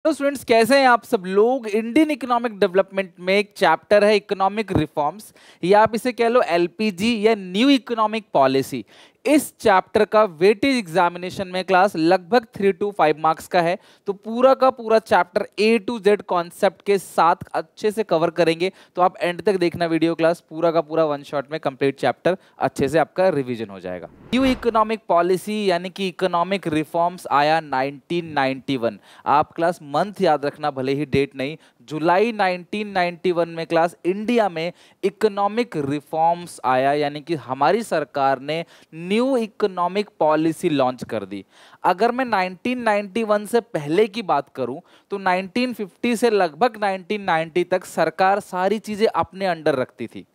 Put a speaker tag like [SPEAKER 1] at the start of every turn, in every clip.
[SPEAKER 1] तो स्टूडेंट्स कैसे हैं आप सब लोग। इंडियन इकोनॉमिक डेवलपमेंट में एक चैप्टर है इकोनॉमिक रिफॉर्म्स, या आप इसे कह लो एलपीजी या न्यू इकोनॉमिक पॉलिसी। इस चैप्टर का वेटेज एग्जामिनेशन में क्लास लगभग 3 to 5 मार्क्स का है। तो पूरा का पूरा chapter A to Z concept के साथ अच्छे से कवर करेंगे। तो आप एंड तक देखना वीडियो क्लास, पूरा का पूरा वन शॉट में कंप्लीट चैप्टर अच्छे से आपका रिवीजन हो जाएगा। न्यू इकोनॉमिक पॉलिसी यानी कि इकोनॉमिक रिफॉर्म्स आया 1991। आप क्लास मंथ याद रखना, भले ही डेट नहीं। जुलाई 1991 में क्लास इंडिया में इकोनॉमिक रिफॉर्म्स आया, यानी कि हमारी सरकार ने न्यू इकोनॉमिक पॉलिसी लॉन्च कर दी। अगर मैं 1991 से पहले की बात करूं तो 1950 से लगभग 1990 तक सरकार सारी चीजें अपने अंडर रखती थी।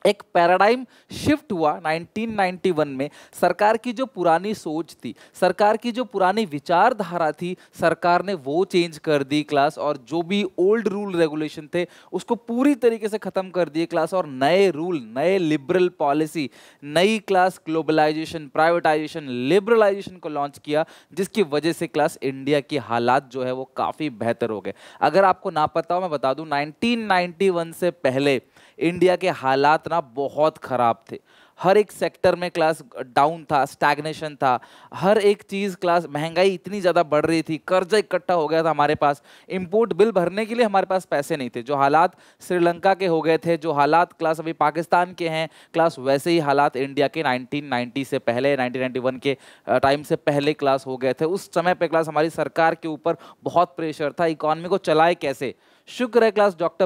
[SPEAKER 1] एक पैराडाइम शिफ्ट हुआ 1991 में। सरकार की जो पुरानी सोच थी, सरकार की जो पुरानी विचारधारा थी, सरकार ने वो चेंज कर दी क्लास, और जो भी ओल्ड रूल रेगुलेशन थे उसको पूरी तरीके से खत्म कर दिए क्लास, और नए रूल, नए लिबरल पॉलिसी, नई क्लास ग्लोबलाइजेशन, प्राइवेटाइजेशन, लिबरलाइजेशन को लॉन्च किया, जिसकी वजह से क्लास इंडिया की हालात जो है वो काफ़ी बेहतर हो गए। अगर आपको ना पता हो मैं बता दूं, 1991 से पहले इंडिया के हालात ना बहुत खराब थे। हर एक सेक्टर में क्लास डाउन था, स्टैग्नेशन था। हर एक चीज़ क्लास, महंगाई इतनी ज़्यादा बढ़ रही थी, कर्जा इकट्ठा हो गया था हमारे पास, इंपोर्ट बिल भरने के लिए हमारे पास पैसे नहीं थे। जो हालात श्रीलंका के हो गए थे, जो हालात क्लास अभी पाकिस्तान के हैं क्लास, वैसे ही हालात इंडिया के 1990 से पहले, 1991 के टाइम से पहले क्लास हो गए थे। उस समय पे क्लास हमारी सरकार के ऊपर बहुत प्रेशर था, इकॉनमी को चलाए कैसे। शुक्र है class doctor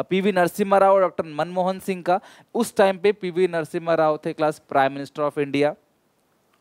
[SPEAKER 1] PV Narasimha Rao और डॉक्टर मनमोहन सिंह का। उस टाइम पे पीवी नरसिम्हा राव थे class prime minister of India,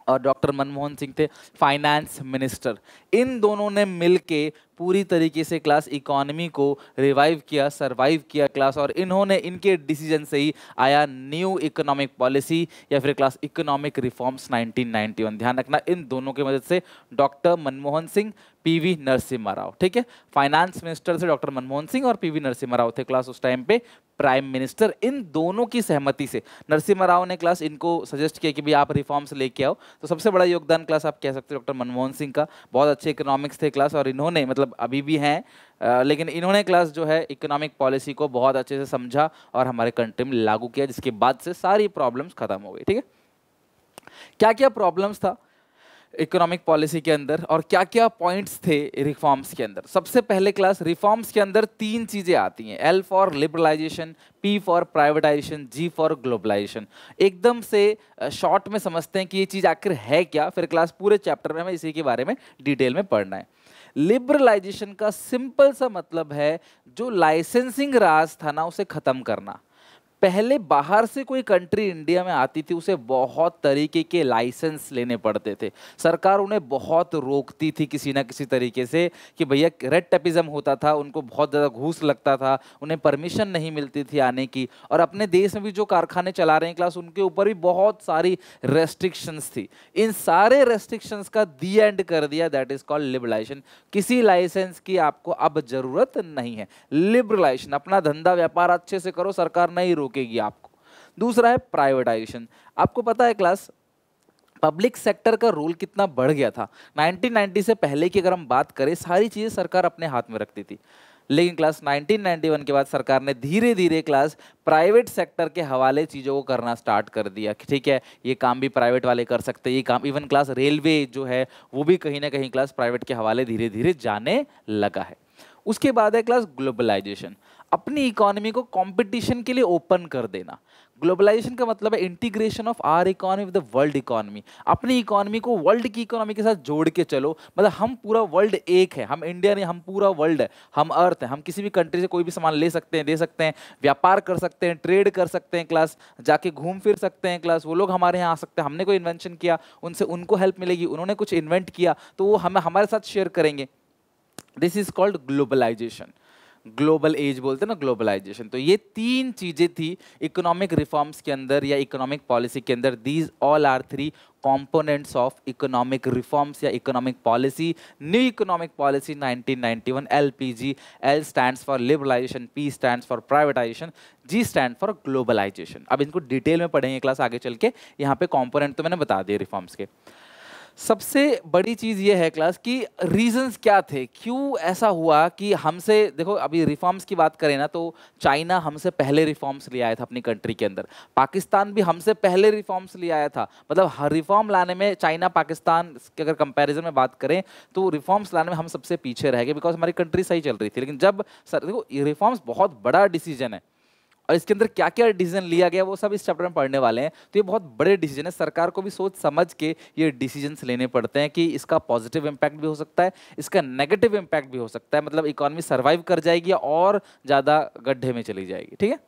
[SPEAKER 1] और डॉक्टर मनमोहन सिंह थे फाइनेंस मिनिस्टर। इन दोनों ने मिलके पूरी तरीके से क्लास इकोनॉमी को रिवाइव किया, सरवाइव किया क्लास, और इन्होंने, इनके डिसीजन से ही आया न्यू इकोनॉमिक पॉलिसी या फिर क्लास इकोनॉमिक रिफॉर्म्स 1991। ध्यान रखना, इन दोनों की मदद से डॉक्टर मनमोहन सिंह, पीवी नरसिम्हा राव, ठीक है। फाइनेंस मिनिस्टर थे डॉक्टर मनमोहन सिंह और पीवी नरसिम्हा राव थे क्लास उस टाइम पे प्राइम मिनिस्टर। इन दोनों की सहमति से नरसिम्हा राव ने क्लास इनको सजेस्ट किया कि भाई आप रिफॉर्म्स लेके आओ। तो सबसे बड़ा योगदान क्लास आप कह सकते हो डॉक्टर मनमोहन सिंह का। बहुत अच्छे इकोनॉमिक्स थे क्लास, और इन्होंने, मतलब अभी भी हैं, लेकिन इन्होंने क्लास जो है इकोनॉमिक पॉलिसी को बहुत अच्छे से समझा और हमारे कंट्री में लागू किया, जिसके बाद से सारी प्रॉब्लम्स खत्म हो गई, ठीक है। क्या क्या प्रॉब्लम्स था इकोनॉमिक पॉलिसी के अंदर और क्या क्या पॉइंट्स थे रिफॉर्म्स के अंदर। सबसे पहले क्लास रिफॉर्म्स के अंदर 3 चीजें आती हैं, L for liberalisation, P for privatisation, G for globalisation. एकदम से शॉर्ट में समझते हैं कि ये चीज आखिर है क्या, फिर क्लास पूरे चैप्टर में हमें इसी के बारे में डिटेल में पढ़ना है। लिबरलाइजेशन का सिंपल सा मतलब है जो लाइसेंसिंग राज था ना उसे खत्म करना। पहले बाहर से कोई कंट्री इंडिया में आती थी, उसे बहुत तरीके के लाइसेंस लेने पड़ते थे। सरकार उन्हें बहुत रोकती थी किसी ना किसी तरीके से कि भैया, रेड टेपिज्म होता था, उनको बहुत ज़्यादा घूस लगता था, उन्हें परमिशन नहीं मिलती थी आने की। और अपने देश में भी जो कारखाने चला रहे हैं क्लास, उनके ऊपर भी बहुत सारी रेस्ट्रिक्शंस थी। इन सारे रेस्ट्रिक्शंस का दी एंड कर दिया, दैट इज कॉल्ड लिबरलाइजेशन। किसी लाइसेंस की आपको अब जरूरत नहीं है। लिबरलाइजेशन, अपना धंधा व्यापार अच्छे से करो, सरकार नहीं रोकेगी आपको। दूसरा है प्राइवेटाइजेशन। आपको पता है क्लास, पब्लिक सेक्टर का रोल कितना बढ़ गया था। 1990 से पहले की अगर हम बात करें, सारी चीजें सरकार अपने हाथ में रखती थी, लेकिन क्लास 1991 के बाद सरकार ने धीरे धीरे क्लास प्राइवेट सेक्टर के हवाले चीज़ों को करना स्टार्ट कर दिया। ठीक है, ये काम भी प्राइवेट वाले कर सकते हैं, ये काम इवन क्लास रेलवे जो है वो भी कहीं ना कहीं क्लास प्राइवेट के हवाले धीरे धीरे जाने लगा है। उसके बाद है क्लास ग्लोबलाइजेशन, अपनी इकोनॉमी को कंपटीशन के लिए ओपन कर देना। ग्लोबलाइजेशन का मतलब है integration of our economy with the world economy. अपनी इकोनॉमी को वर्ल्ड की इकोनॉमी के साथ जोड़ के चलो, मतलब हम पूरा वर्ल्ड एक है, हम इंडिया नहीं, हम पूरा वर्ल्ड है, हम अर्थ है। हम किसी भी कंट्री से कोई भी सामान ले सकते हैं, दे सकते हैं, व्यापार कर सकते हैं, ट्रेड कर सकते हैं क्लास, जाके घूम फिर सकते हैं क्लास। वो लोग हमारे यहाँ आ सकते हैं, हमने कोई इन्वेंशन किया उनसे उनको हेल्प मिलेगी, उन्होंने कुछ इन्वेंट किया तो वो हमें हमारे साथ शेयर करेंगे। This is called globalisation. Global as बोलते हैं ना, ग्लोबलाइजेशन। तो ये 3 चीजें थी इकोनॉमिक रिफॉर्म्स के अंदर या इकोनॉमिक पॉलिसी के अंदर। These all are 3 components of economic reforms या economic policy. New economic policy 1991, LPG। L stands for liberalisation, P stands for privatisation, G stand for globalisation. अब इनको डिटेल में पढ़ेंगे क्लास आगे चल के। यहाँ पे कॉम्पोनेंट तो मैंने बता दिए रिफॉर्म्स के। सबसे बड़ी चीज ये है क्लास कि रीजंस क्या थे, क्यों ऐसा हुआ कि हमसे, देखो अभी रिफॉर्म्स की बात करें ना तो चाइना हमसे पहले रिफॉर्म्स ले आया था अपनी कंट्री के अंदर, पाकिस्तान भी हमसे पहले रिफॉर्म्स ले आया था। मतलब हर रिफॉर्म लाने में चाइना पाकिस्तान के अगर कंपैरिजन में बात करें तो रिफॉर्म्स लाने में हम सबसे पीछे रह गए, बिकॉज हमारी कंट्री सही चल रही थी। लेकिन जब सर देखो ये रिफॉर्म्स बहुत बड़ा डिसीजन है और इसके अंदर क्या क्या डिसीजन लिया गया वो सब इस चैप्टर में पढ़ने वाले हैं। तो ये बहुत बड़े डिसीजन है, सरकार को भी सोच समझ के ये डिसीजंस लेने पड़ते हैं कि इसका पॉजिटिव इम्पैक्ट भी हो सकता है, इसका नेगेटिव इम्पैक्ट भी हो सकता है। मतलब इकोनॉमी सर्वाइव कर जाएगी या और ज़्यादा गड्ढे में चली जाएगी। ठीक है,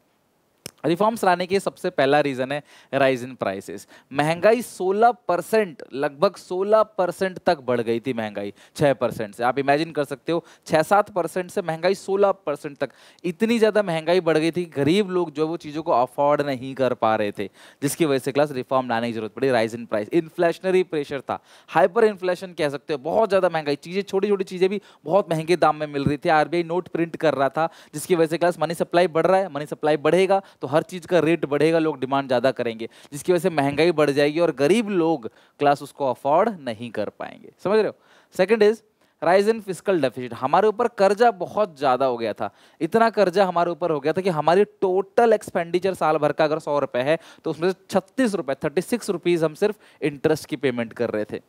[SPEAKER 1] रिफॉर्म्स लाने के सबसे पहला रीजन है राइज इन प्राइसेस। महंगाई 16%, लगभग 16% तक बढ़ गई थी महंगाई 6% से। आप इमेजिन कर सकते हो 6-7% से महंगाई 16% तक, इतनी ज़्यादा महंगाई बढ़ गई थी, गरीब लोग जो वो चीज़ों को अफोर्ड नहीं कर पा रहे थे, जिसकी वजह से क्लास रिफॉर्म लाने की जरूरत पड़ी। Rise in price, inflationary pressure था, हाइपर इन्फ्लेशन कह सकते हो, बहुत ज़्यादा महंगाई, चीज़ें छोटी छोटी चीज़ें भी बहुत महंगे दाम में मिल रही थी। आरबीआई नोट प्रिंट कर रहा था, जिसकी वजह से क्लास मनी सप्लाई बढ़ रहा है, मनी सप्लाई बढ़ेगा तो हर चीज का रेट बढ़ेगा, लोग डिमांड ज्यादा करेंगे, जिसकी वजह से महंगाई बढ़ जाएगी और गरीब लोग क्लास उसको अफोर्ड नहीं कर पाएंगे। समझ रहे हो। Second is rise in fiscal deficit. हमारे ऊपर कर्जा बहुत ज्यादा हो गया था, इतना कर्जा हमारे ऊपर हो गया था कि हमारी टोटल एक्सपेंडिचर साल भर का अगर 100 रुपए है तो उसमें से 36 रुपए 36 रुपीज हम सिर्फ इंटरेस्ट की पेमेंट कर रहे थे।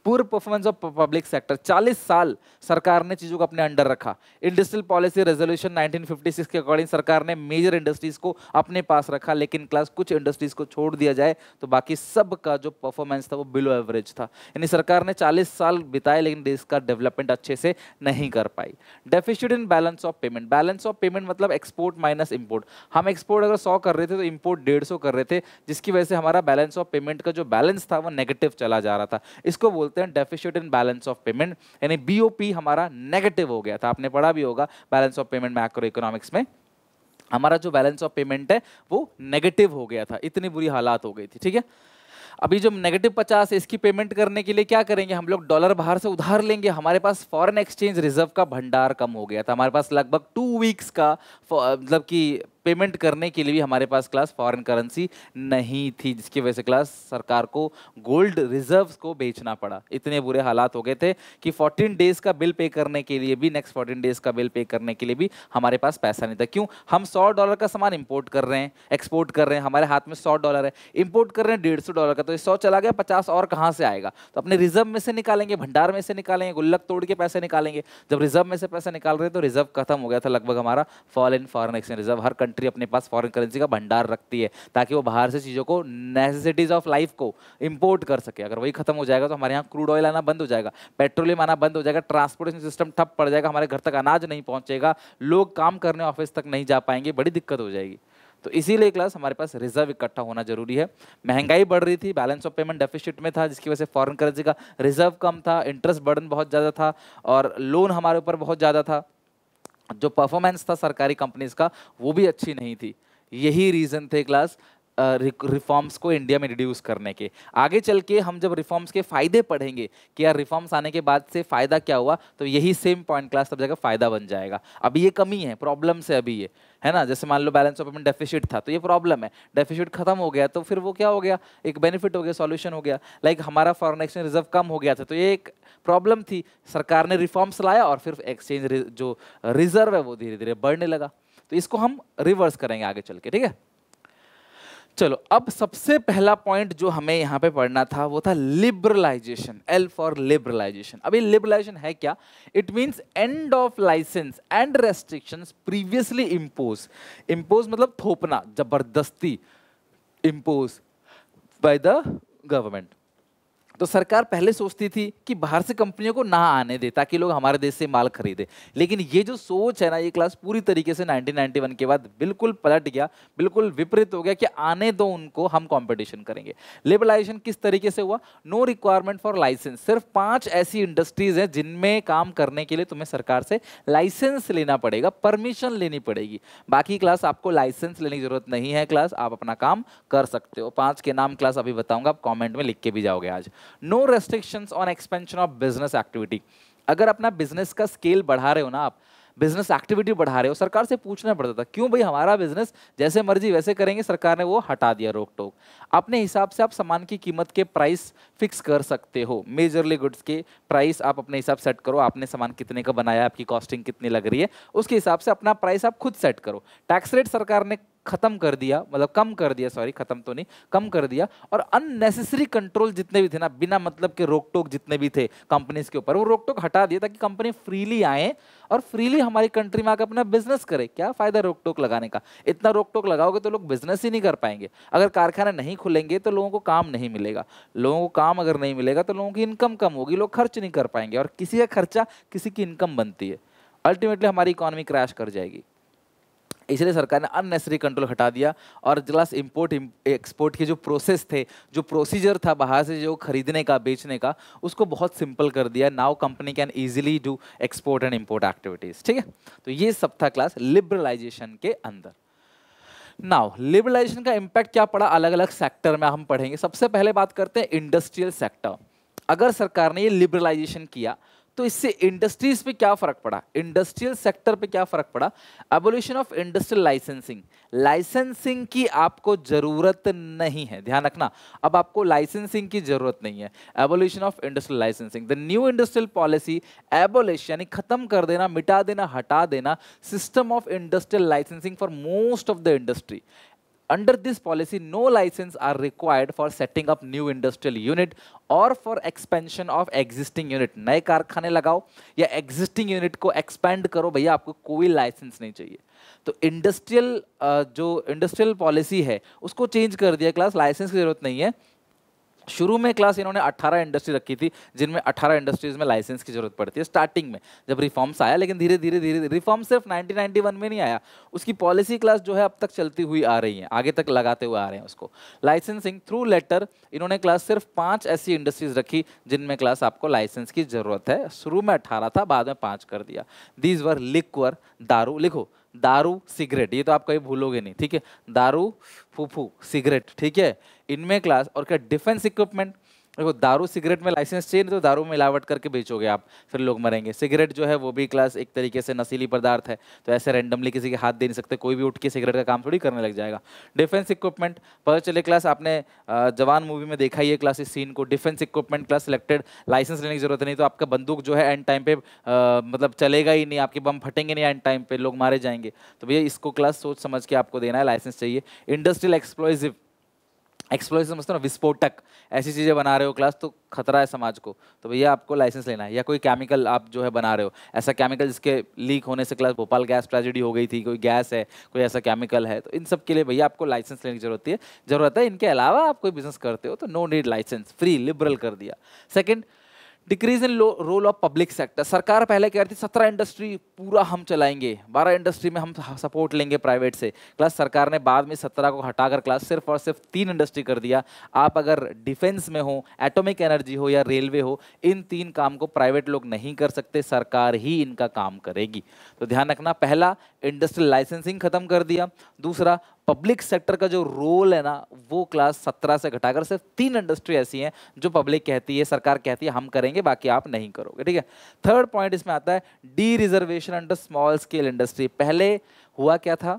[SPEAKER 1] Poor performance of public sector, 40 साल सरकार ने चीजों को अपने अंडर रखा। इंडस्ट्रियल पॉलिसी रेजोल्यूशन 1956 के अकॉर्डिंग सरकार ने मेजर इंडस्ट्रीज को अपने पास रखा, लेकिन क्लास कुछ इंडस्ट्रीज को छोड़ दिया जाए तो बाकी सब का जो परफॉर्मेंस था वो बिलो एवरेज था। यानी सरकार ने 40 साल बिताए लेकिन देश का डेवलपमेंट अच्छे से नहीं कर पाई। Deficit in balance of payment, balance of payment मतलब एक्सपोर्ट माइनस इंपोर्ट। हम एक्सपोर्ट अगर 100 कर रहे थे तो इंपोर्ट 150 कर रहे थे, जिसकी वजह से हमारा बैलेंस ऑफ पेमेंट का जो बैलेंस था वो नेगेटिव चला जा रहा था। इसको बोलते हैं deficit in balance of payment, यानी बीओपी हमारा नेगेटिव हो गया था। आपने पढ़ा भी होगा balance of payment macro economics में, हमारा जो बैलेंस ऑफ पेमेंट है वो नेगेटिव हो गया था, इतनी बुरी हालात हो गई थी। ठीक है, अभी जो -50 है इसकी पेमेंट करने के लिए क्या करेंगे, हम लोग डॉलर बाहर से उधार लेंगे। हमारे पास फॉरेन एक्सचेंज रिजर्व का भंडार कम हो गया था, हमारे पास लगभग 2 वीक्स का मतलब कि पेमेंट करने के लिए भी हमारे पास क्लास फॉरेन करेंसी नहीं थी, जिसकी वजह से क्लास सरकार को गोल्ड रिजर्व्स को बेचना पड़ा। इतने बुरे हालात हो गए थे कि 14 डेज का बिल पे करने के लिए भी, नेक्स्ट 14 डेज का बिल पे करने के लिए भी हमारे पास पैसा नहीं था। क्यों, हम $100 का सामान इंपोर्ट कर रहे हैं, एक्सपोर्ट कर रहे हैं, हमारे हाथ में $100 है, इंपोर्ट कर रहे हैं $150 का, तो ये 100 चला गया, 50 और कहाँ से आएगा। तो अपने रिजर्व में से निकालेंगे, भंडार में से निकालेंगे, गुल्लक तोड़ के पैसे निकालेंगे। जब रिजर्व में से पैसा निकाल रहे हैं तो रिजर्व खत्म हो गया था लगभग हमारा, fall in foreign exchange reserve. Her country अपने पास फॉरेन करेंसी का भंडार रखती है ताकि वो बाहर से चीज़ों को, नेसेसिटीज ऑफ लाइफ को इंपोर्ट कर सके। अगर वही खत्म हो जाएगा तो हमारे यहाँ क्रूड ऑयल आना बंद हो जाएगा, पेट्रोलियम आना बंद हो जाएगा, ट्रांसपोर्टेशन सिस्टम ठप पड़ जाएगा, हमारे घर तक अनाज नहीं पहुंचेगा, लोग काम करने ऑफिस तक नहीं जा पाएंगे, बड़ी दिक्कत हो जाएगी। तो इसीलिए क्लास हमारे पास रिजर्व इकट्ठा होना जरूरी है। महंगाई बढ़ रही थी, बैलेंस ऑफ पेमेंट डेफिसिट में था, जिसकी वजह से फॉरेन करेंसी का रिजर्व कम था, इंटरेस्ट बर्डन बहुत ज़्यादा था और लोन हमारे ऊपर बहुत ज़्यादा था। जो परफॉर्मेंस था सरकारी कंपनीज का वो भी अच्छी नहीं थी। यही रीज़न थे क्लास रिफॉर्म्स को इंडिया में रिड्यूस करने के। आगे चल के हम जब रिफॉर्म्स के फायदे पढ़ेंगे कि यार रिफॉर्म्स आने के बाद से फायदा क्या हुआ, तो यही सेम पॉइंट क्लास सब जगह फायदा बन जाएगा। अभी ये कमी है, प्रॉब्लम से अभी ये है ना, जैसे मान लो बैलेंस ऑफ पेमेंट डेफिसिट था तो ये प्रॉब्लम है, डेफिसिट खत्म हो गया तो फिर वो क्या हो गया, एक बेनिफिट हो गया, सॉल्यूशन हो गया। लाइक हमारा फॉरेन एक्सचेंज रिजर्व कम हो गया था तो ये एक प्रॉब्लम थी, सरकार ने रिफॉर्म्स लाया और फिर एक्सचेंज जो रिजर्व है वो धीरे धीरे बढ़ने लगा। तो इसको हम रिवर्स करेंगे आगे चल के। ठीक है, चलो अब सबसे पहला पॉइंट जो हमें यहाँ पे पढ़ना था वो था लिबरलाइजेशन, एल फॉर लिबरलाइजेशन। अभी लिबरलाइजेशन है क्या, it means end of licence and restrictions previously impose. Impose मतलब थोपना, जबरदस्ती, इम्पोज बाय द गवर्नमेंट। तो सरकार पहले सोचती थी कि बाहर से कंपनियों को ना आने दे ताकि लोग हमारे देश से माल खरीदे, लेकिन ये जो सोच है ना ये क्लास पूरी तरीके से 1991 के बाद बिल्कुल पलट गया, बिल्कुल विपरीत हो गया कि आने दो उनको, हम कंपटीशन करेंगे। लिबरलाइजेशन किस तरीके से हुआ, नो रिक्वायरमेंट फॉर लाइसेंस। सिर्फ 5 ऐसी इंडस्ट्रीज हैं जिनमें काम करने के लिए तुम्हें सरकार से लाइसेंस लेना पड़ेगा, परमिशन लेनी पड़ेगी। बाकी क्लास आपको लाइसेंस लेने की जरूरत नहीं है, क्लास आप अपना काम कर सकते हो। 5 के नाम क्लास अभी बताऊंगा, आप कॉमेंट में लिख के भी जाओगे आज। No restrictions on expansion of business activity. अगर अपना बिजनेस का स्केल बढ़ा रहे हो ना आप, बिजनेस एक्टिविटी बढ़ा रहे हो, सरकार से पूछना पड़ता था क्यों भाई हमारा बिजनेस जैसे मर्जी वैसे करेंगे, सरकार ने वो हटा दिया रोक टोक। अपने हिसाब से आप सामान की कीमत के प्राइस फिक्स कर सकते हो, मेजरली गुड्स के प्राइस आप अपने हिसाब सेट करो, आपने सामान कितने का बनाया, आपकी कॉस्टिंग कितनी लग रही है, उसके हिसाब से अपना प्राइस आप खुद सेट करो। टैक्स रेट सरकार ने खत्म कर दिया, मतलब कम कर दिया, सॉरी खत्म तो नहीं, कम कर दिया। और अननेसेसरी कंट्रोल जितने भी थे ना, बिना मतलब के रोक टोक जितने भी थे कंपनीज के ऊपर, वो रोक टोक हटा दिया ताकि कंपनी फ्रीली आए और फ्रीली हमारी कंट्री में आकर अपना बिजनेस करे। क्या फायदा रोक टोक लगाने का, इतना रोक टोक लगाओगे तो लोग बिजनेस ही नहीं कर पाएंगे। अगर कारखाने नहीं खुलेंगे तो लोगों को काम नहीं मिलेगा, लोगों को काम अगर नहीं मिलेगा तो लोगों की इनकम कम होगी, लोग खर्च नहीं कर पाएंगे, और किसी का खर्चा किसी की इनकम बनती है, अल्टीमेटली हमारी इकोनॉमी क्रैश कर जाएगी। इसलिए सरकार ने अननेसेसरी कंट्रोल हटा दिया और क्लास इंपोर्ट एक्सपोर्ट के जो प्रोसेस थे, जो प्रोसीजर था बाहर से जो खरीदने का बेचने का, उसको बहुत सिंपल कर दिया। Now company can easily do export and import activities. ठीक है, तो ये सब था क्लास लिबरलाइजेशन के अंदर। नाउ लिबरलाइजेशन का इंपैक्ट क्या पड़ा अलग अलग सेक्टर में हम पढ़ेंगे। सबसे पहले बात करते हैं इंडस्ट्रियल सेक्टर। अगर सरकार ने ये लिबरलाइजेशन किया तो इससे इंडस्ट्रीज पे क्या फर्क पड़ा, इंडस्ट्रियल सेक्टर पे क्या फर्क पड़ा। Abolition of industrial licensing, licensing की आपको जरूरत नहीं है, ध्यान रखना, अब आपको लाइसेंसिंग की जरूरत नहीं है। Abolition of industrial licensing, the new industrial policy abolish यानी खत्म कर देना, मिटा देना, हटा देना system of industrial licensing for most of the industry. Under this policy, no license are required for setting up new industrial unit or for expansion of existing unit। नए कारखाने लगाओ या existing unit को expand करो, भैया आपको कोई licence नहीं चाहिए। तो इंडस्ट्रियल जो इंडस्ट्रियल पॉलिसी है उसको चेंज कर दिया क्लास, लाइसेंस की जरूरत नहीं है। शुरू में क्लास इन्होंने 18 इंडस्ट्री रखी थी जिनमें 18 इंडस्ट्रीज में लाइसेंस की जरूरत पड़ती है स्टार्टिंग में जब रिफॉर्म्स आया, लेकिन धीरे धीरे धीरे रिफॉर्म सिर्फ 1991 में नहीं आया, उसकी पॉलिसी क्लास जो है अब तक चलती हुई आ रही है, आगे तक लगाते हुए आ रहे हैं उसको। लाइसेंसिंग थ्रू लेटर, इन्होंने क्लास सिर्फ 5 ऐसी इंडस्ट्रीज रखी जिनमें क्लास आपको लाइसेंस की जरूरत है। शुरू में 18 था, बाद में 5 कर दिया। दीज वर लिक्वर, दारू, लिखो दारू सिगरेट, ये तो आप कहीं भूलोगे नहीं, ठीक है, दारू फूफू सिगरेट, ठीक है, इनमें क्लास। और क्या डिफेंस इक्विपमेंट, देखो दारू सिगरेट में लाइसेंस चाहिए, नहीं तो दारू में मिलावट करके बेचोगे आप, फिर लोग मरेंगे। सिगरेट जो है वो भी क्लास एक तरीके से नशीली पदार्थ है, तो ऐसे रैंडमली किसी के हाथ दे नहीं सकते, कोई भी उठ के सिगरेट का काम थोड़ी करने लग जाएगा। डिफेंस इक्विपमेंट, पता चले क्लास आपने जवान मूवी में देखा ही है क्लास इस सीन को, defence equipment class selected, licence लेने की जरूरत नहीं, तो आपका बंदूक जो है एंड टाइम पे मतलब चलेगा ही नहीं, आपके बम फटेंगे नहीं एंड टाइम पे, लोग मारे जाएंगे। तो भैया इसको क्लास सोच समझ के आपको देना है, लाइसेंस चाहिए। इंडस्ट्रियल एक्सप्लोसिव, एक्सप्लोसिव समझते हो ना, विस्फोटक, ऐसी चीज़ें बना रहे हो क्लास तो खतरा है समाज को, तो भैया आपको लाइसेंस लेना है। या कोई केमिकल आप जो है बना रहे हो, ऐसा केमिकल जिसके लीक होने से क्लास भोपाल गैस ट्रेजेडी हो गई थी, कोई गैस है, कोई ऐसा केमिकल है, तो इन सब के लिए भैया आपको लाइसेंस लेने की जरूरत है। इनके अलावा आप कोई बिजनेस करते हो तो no need licence, free liberal कर दिया। Second, decrease in role of public sector. सरकार पहले कह रही थी 17 इंडस्ट्री पूरा हम चलाएंगे, 12 इंडस्ट्री में हम सपोर्ट लेंगे प्राइवेट से, क्लास सरकार ने बाद में 17 को हटाकर क्लास सिर्फ और सिर्फ 3 इंडस्ट्री कर दिया। आप अगर डिफेंस में हो, एटॉमिक एनर्जी हो या रेलवे हो, इन 3 काम को प्राइवेट लोग नहीं कर सकते, सरकार ही इनका काम करेगी। तो ध्यान रखना, पहला इंडस्ट्रियल लाइसेंसिंग खत्म कर दिया, दूसरा पब्लिक सेक्टर का जो रोल है ना वो क्लास 17 से घटाकर सिर्फ 3 इंडस्ट्री ऐसी हैं जो पब्लिक कहती है, सरकार कहती है हम करेंगे, बाकी आप नहीं करोगे, ठीक है। थर्ड पॉइंट इसमें आता है D reservation under small scale industry. पहले हुआ क्या था,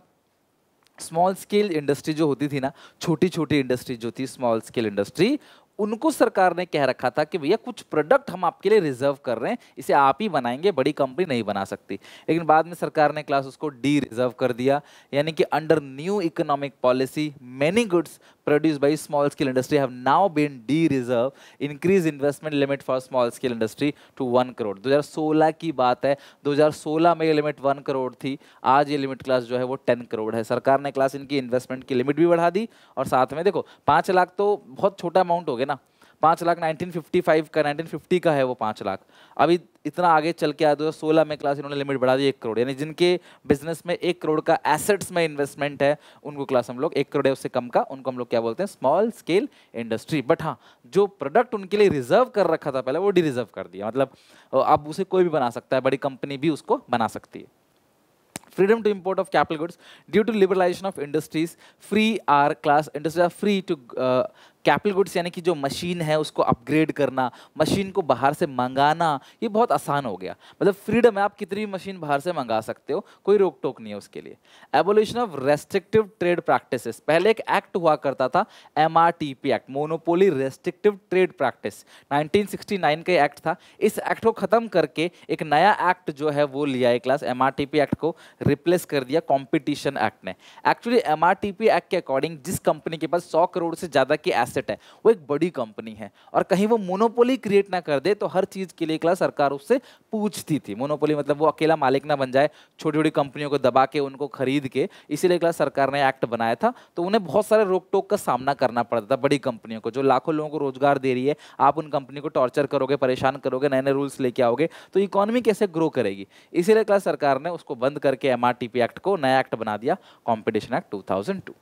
[SPEAKER 1] स्मॉल स्केल इंडस्ट्री जो होती थी ना, छोटी छोटी इंडस्ट्री जो थी स्मॉल स्केल इंडस्ट्री, उनको सरकार ने कह रखा था कि भैया कुछ प्रोडक्ट हम आपके लिए रिजर्व कर रहे हैं, इसे आप ही बनाएंगे, बड़ी कंपनी नहीं बना सकती। लेकिन बाद में सरकार ने क्लास उसको डी रिजर्व कर दिया, यानी कि under new economic policy many goods produced by small scale industry have now been de-reserved, increase investment limit for small scale industry to 1 crore. 2016 की बात है, 2016 में ये लिमिट 1 करोड़ थी, आज ये लिमिट क्लास जो है वो 10 करोड़ है। सरकार ने क्लास इनकी इन्वेस्टमेंट की लिमिट भी बढ़ा दी, और साथ में देखो 5 लाख तो बहुत छोटा अमाउंट हो गया ना, 5 लाख 1955 का, 1950 का है वो 5 लाख, अभी इतना आगे चल के आया 2016 में क्लास इन्होंने लिमिट बढ़ा दी 1 करोड़, यानी जिनके बिजनेस में 1 करोड़ का एसेट्स में इन्वेस्टमेंट है उनको क्लास हम लोग 1 करोड़ है उससे कम का, उनको हम लोग क्या बोलते हैं, स्मॉल स्केल इंडस्ट्री। बट हाँ, जो प्रोडक्ट उनके लिए रिजर्व कर रखा था पहले वो डी रिजर्व कर दिया, मतलब अब उसे कोई भी बना सकता है, बड़ी कंपनी भी उसको बना सकती है। Freedom to import of capital goods due to liberalization of industries, free are class industries are free to capital goods यानी कि जो मशीन है उसको अपग्रेड करना, मशीन को बाहर से मंगाना, ये बहुत आसान हो गया। मतलब फ्रीडम है, आप कितनी भी मशीन बाहर से मंगा सकते हो, कोई रोक टोक नहीं है उसके लिए। Abolition of restrictive trade practices, पहले एक एक्ट हुआ करता था MRTP act, monopoly restrictive trade practice, 1969 का एक्ट था। इस एक्ट को खत्म करके एक नया एक्ट जो है वो लिया है क्लास, MRTP एक्ट को रिप्लेस कर दिया कॉम्पिटिशन एक्ट ने। एक्चुअली MRTP एक्ट के अकॉर्डिंग जिस कंपनी के पास 100 करोड़ से ज्यादा की एसेट है वो एक बड़ी कंपनी है, और कहीं वो मोनोपोली क्रिएट ना कर दे तो हर चीज के लिए क्लास सरकार उससे पूछती थी। मोनोपोली मतलब वो अकेला मालिक ना बन जाए, छोटी छोटी कंपनियों को दबा के उनको खरीद के, इसीलिए क्लास सरकार ने एक्ट बनाया था। तो उन्हें बहुत सारे रोक टोक का सामना करना पड़ता था बड़ी कंपनियों को, जो लाखों लोगों को रोजगार दे रही है। आप उन कंपनी को टॉर्चर करोगे, परेशान करोगे, नए नए रूल्स लेके आओगे तो इकोनॉमी कैसे ग्रो करेगी। इसीलिए क्लास सरकार ने उसको बंद करके MRTP एक्ट को नया एक्ट बना दिया, कॉम्पिटिशन एक्ट 2002।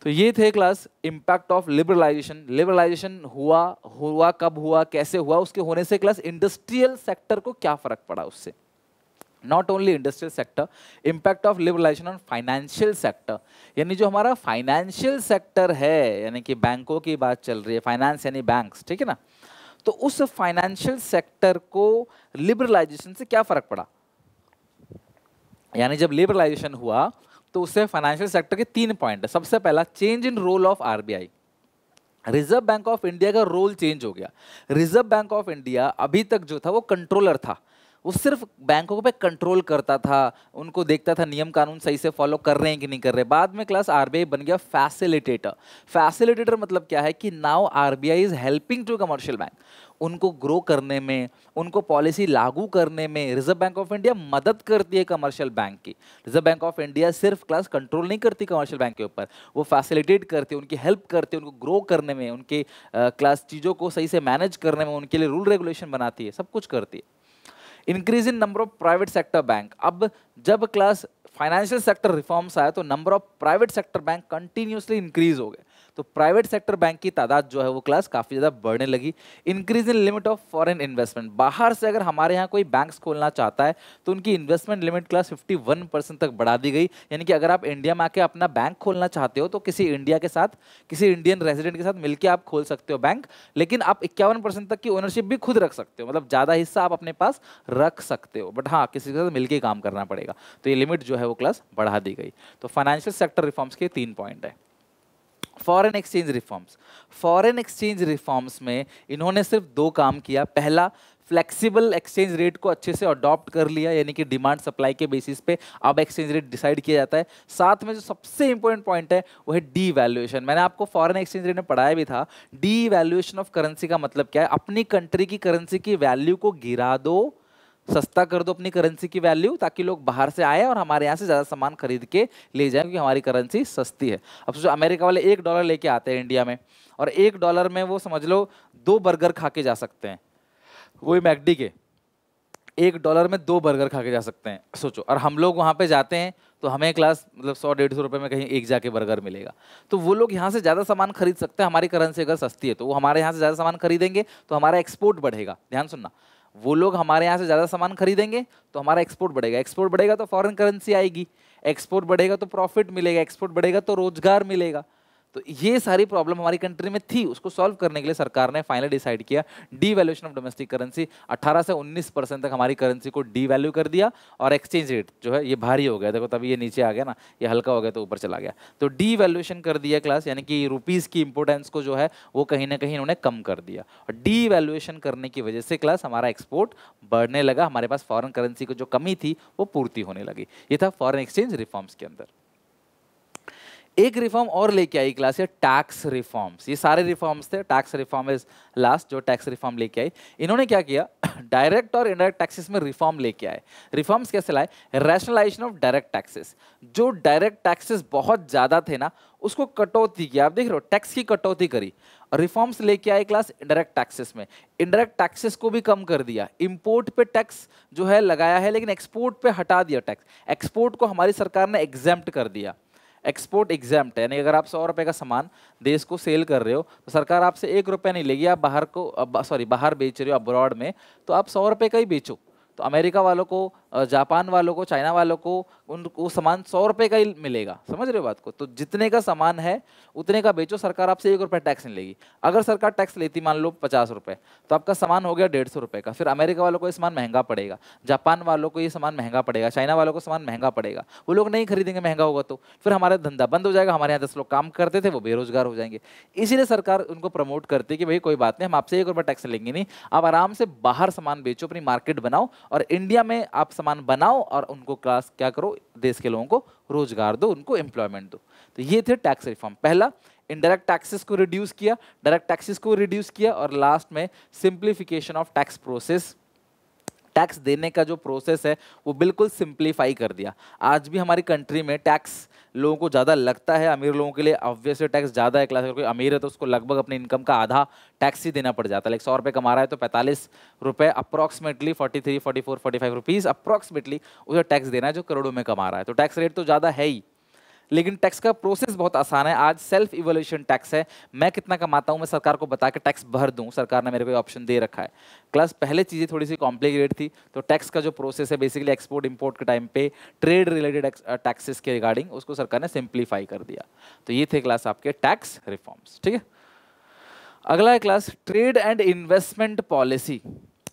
[SPEAKER 1] तो ये थे class impact of liberalisation. Liberalisation हुआ कब हुआ, कैसे हुआ, उसके होने से क्लास इंडस्ट्रियल सेक्टर को क्या फर्क पड़ा उससे। Not only industrial sector, impact of liberalisation on financial sector, यानी जो हमारा फाइनेंशियल सेक्टर है, यानी कि बैंकों की बात चल रही है, फाइनेंस यानी बैंक्स, ठीक है ना। तो उस फाइनेंशियल सेक्टर को लिबरलाइजेशन से क्या फर्क पड़ा, यानी जब लिबरलाइजेशन हुआ तो उससे फाइनेंशियल सेक्टर के 3 पॉइंट है। सबसे पहला, change in role of RBI, reserve bank of India का रोल चेंज हो गया। रिजर्व बैंक ऑफ इंडिया अभी तक जो था वो कंट्रोलर था, वो सिर्फ बैंकों पे कंट्रोल करता था, उनको देखता था नियम कानून सही से फॉलो कर रहे हैं कि नहीं कर रहे। बाद में क्लास RBI बन गया फैसिलिटेटर। फैसिलिटेटर मतलब क्या है कि now RBI is helping to commercial bank, उनको ग्रो करने में, उनको पॉलिसी लागू करने में रिजर्व बैंक ऑफ इंडिया मदद करती है कमर्शियल बैंक की। रिजर्व बैंक ऑफ इंडिया सिर्फ क्लास कंट्रोल नहीं करती कमर्शियल बैंक के ऊपर, वो फैसिलिटेट करती है, उनकी हेल्प करती है, उनको ग्रो करने में, उनके क्लास चीज़ों को सही से मैनेज करने में, उनके लिए रूल रेगुलेशन बनाती है, सब कुछ करती है। Increase in number of private sector bank, अब जब क्लास फाइनेंशियल सेक्टर रिफॉर्म्स आया तो number of private sector bank continuously increase हो गए, तो प्राइवेट सेक्टर बैंक की तादाद जो है वो क्लास काफी ज्यादा बढ़ने लगी। Increase in limit of foreign investment, बाहर से अगर हमारे यहाँ कोई बैंक्स खोलना चाहता है तो उनकी इन्वेस्टमेंट लिमिट क्लास 51% तक बढ़ा दी गई। यानी कि अगर आप इंडिया में आके अपना बैंक खोलना चाहते हो तो किसी इंडिया के साथ, किसी इंडियन रेजिडेंट के साथ मिलकर आप खोल सकते हो बैंक, लेकिन आप 51% तक की ओनरशिप भी खुद रख सकते हो, मतलब ज्यादा हिस्सा आप अपने पास रख सकते हो, बट हाँ किसी के साथ मिलकर काम करना पड़ेगा। तो ये लिमिट जो है वो क्लास बढ़ा दी गई। तो फाइनेंशियल सेक्टर रिफॉर्म्स के 3 पॉइंट है। Foreign exchange reforms, foreign exchange reforms में इन्होंने सिर्फ 2 काम किया। पहला, फ्लेक्सिबल एक्सचेंज रेट को अच्छे से अडॉप्ट कर लिया, यानी कि डिमांड सप्लाई के बेसिस पे अब एक्सचेंज रेट डिसाइड किया जाता है। साथ में जो सबसे इंपॉर्टेंट पॉइंट है वो है डीवैल्यूएशन। मैंने आपको फॉरेन एक्सचेंज रेट में पढ़ाया भी था। डीवैल्यूएशन ऑफ करेंसी का मतलब क्या है, अपनी कंट्री की करेंसी की वैल्यू को गिरा दो, सस्ता कर दो अपनी करेंसी की वैल्यू, ताकि लोग बाहर से आए और हमारे यहाँ से ज़्यादा सामान खरीद के ले जाएं, क्योंकि हमारी करेंसी सस्ती है। अब सोचो अमेरिका वाले $1 लेके आते हैं इंडिया में, और $1 में वो समझ लो 2 बर्गर खा के जा सकते हैं, वही मैकडी के $1 में 2 बर्गर खा के जा सकते हैं, सोचो। और हम लोग वहाँ पे जाते हैं तो हमें क्लास मतलब 100-150 रुपये में कहीं एक जाके बर्गर मिलेगा। तो वो लोग यहाँ से ज़्यादा सामान खरीद सकते हैं, हमारी करेंसी अगर सस्ती है तो वो हमारे यहाँ से ज़्यादा सामान खरीदेंगे तो हमारा एक्सपोर्ट बढ़ेगा। ध्यान सुनना, वो लोग हमारे यहाँ से ज़्यादा सामान खरीदेंगे तो हमारा एक्सपोर्ट बढ़ेगा, एक्सपोर्ट बढ़ेगा तो फॉरेन करेंसी आएगी, एक्सपोर्ट बढ़ेगा तो प्रॉफिट मिलेगा, एक्सपोर्ट बढ़ेगा तो रोजगार मिलेगा। तो ये सारी प्रॉब्लम हमारी कंट्री में थी, उसको सॉल्व करने के लिए सरकार ने फाइनली डिसाइड किया डीवैल्यूएशन ऑफ डोमेस्टिक करेंसी। 18 से 19% तक हमारी करेंसी को डीवैल्यू कर दिया, और एक्सचेंज रेट जो है ये भारी हो गया, देखो तभी ये नीचे आ गया ना, ये हल्का हो गया तो ऊपर चला गया। तो डीवैल्यूएशन कर दिया क्लास, यानी कि रुपीज़ की इंपोर्टेंस को जो है वो कहीं ना कहीं इन्होंने कम कर दिया, और डीवैल्यूएशन करने की वजह से क्लास हमारा एक्सपोर्ट बढ़ने लगा, हमारे पास फॉरेन करेंसी की जो कमी थी वो पूर्ति होने लगी। ये था फॉरेन एक्सचेंज रिफॉर्म्स के अंदर। एक रिफॉर्म और लेके आई क्लास, ये टैक्स रिफॉर्म्स। ये सारे रिफॉर्म्स थे, टैक्स रिफॉर्म इज लास्ट जो टैक्स रिफॉर्म लेके आई। इन्होंने क्या किया, डायरेक्ट और इनडायरेक्ट टैक्सेस में रिफॉर्म लेके आए। रिफॉर्म्स कैसे लाए, रैशनलाइजेशन ऑफ डायरेक्ट टैक्सेस, जो डायरेक्ट टैक्सेस बहुत ज्यादा थे ना उसको कटौती किया, आप देख रहे हो टैक्स की कटौती करी। रिफॉर्म्स लेके आए क्लास इनडायरेक्ट टैक्सेस में, इनडायरेक्ट टैक्सेस को भी कम कर दिया। इंपोर्ट पे टैक्स जो है लगाया है, लेकिन एक्सपोर्ट पे हटा दिया टैक्स। एक्सपोर्ट को हमारी सरकार ने एग्जेम्प्ट कर दिया, एक्सपोर्ट एग्जाम्प्ट है, यानी अगर आप 100 रुपये का सामान देश को सेल कर रहे हो तो सरकार आपसे 1 रुपया नहीं लेगी। आप बाहर को बाहर बेच रहे हो अब्रॉड में, तो आप 100 रुपये का ही बेचो। तो अमेरिका वालों को जापान वालों को, चाइना वालों को उनको सामान 100 रुपए का ही मिलेगा। समझ रहे हो बात को? तो जितने का सामान है उतने का बेचो, सरकार आपसे 1 रुपए टैक्स नहीं लेगी। अगर सरकार टैक्स लेती मान लो 50 रुपए, तो आपका सामान हो गया 150 रुपए का। फिर अमेरिका वालों को ये सामान महंगा पड़ेगा, जापान वालों को ये सामान महंगा पड़ेगा, चाइना वालों को सामान महंगा पड़ेगा, वो लोग नहीं खरीदेंगे महंगा होगा तो फिर हमारा धंधा बंद हो जाएगा। हमारे यहाँ 10 लोग काम करते थे वो बेरोजगार हो जाएंगे। इसीलिए सरकार उनको प्रमोट करती है कि भाई कोई बात नहीं, हम आपसे 1 रुपए टैक्स लेंगे नहीं, आप आराम से बाहर सामान बेचो, अपनी मार्केट बनाओ और इंडिया में आप सामान बनाओ और उनको क्लास क्या करो, देश के लोगों को रोजगार दो, उनको एम्प्लॉयमेंट दो। तो ये थे टैक्स रिफॉर्म। पहला इनडायरेक्ट टैक्सेस को रिड्यूस किया, डायरेक्ट टैक्सेस को रिड्यूस किया, और लास्ट में simplification of tax process, tax देने का जो प्रोसेस है वो बिल्कुल सिंप्लीफाई कर दिया। आज भी हमारी कंट्री में टैक्स लोगों को ज़्यादा लगता है, अमीर लोगों के लिए ऑब्वियसली टैक्स ज़्यादा है। क्लास अगर कोई अमीर है तो उसको लगभग अपनी इनकम का आधा टैक्स ही देना पड़ जाता है। लाइक 100 रुपये कमा रहा है तो 45 रुपये अप्रॉक्सीमेटली 43, 44, 45 रुपीज़ अप्रॉक्सीमेटली उसे टैक्स देना है जो करोड़ों में कमा रहा है। तो टैक्स रेट तो ज़्यादा है ही, लेकिन टैक्स का प्रोसेस बहुत आसान है। आज सेल्फ इवोल्यूशन टैक्स है, मैं कितना कमाता हूं मैं सरकार को बता के टैक्स भर दूं, सरकार ने मेरे को ऑप्शन दे रखा है। क्लास पहले चीज़ें थोड़ी सी कॉम्प्लिकेटेड थी, तो टैक्स का जो प्रोसेस है बेसिकली एक्सपोर्ट इंपोर्ट के टाइम पे ट्रेड रिलेटेड टैक्सेस के रिगार्डिंग उसको सरकार ने सिंप्लीफाई कर दिया। तो ये थे क्लास आपके टैक्स रिफॉर्म्स। ठीक है, अगला है class trade and investment policy,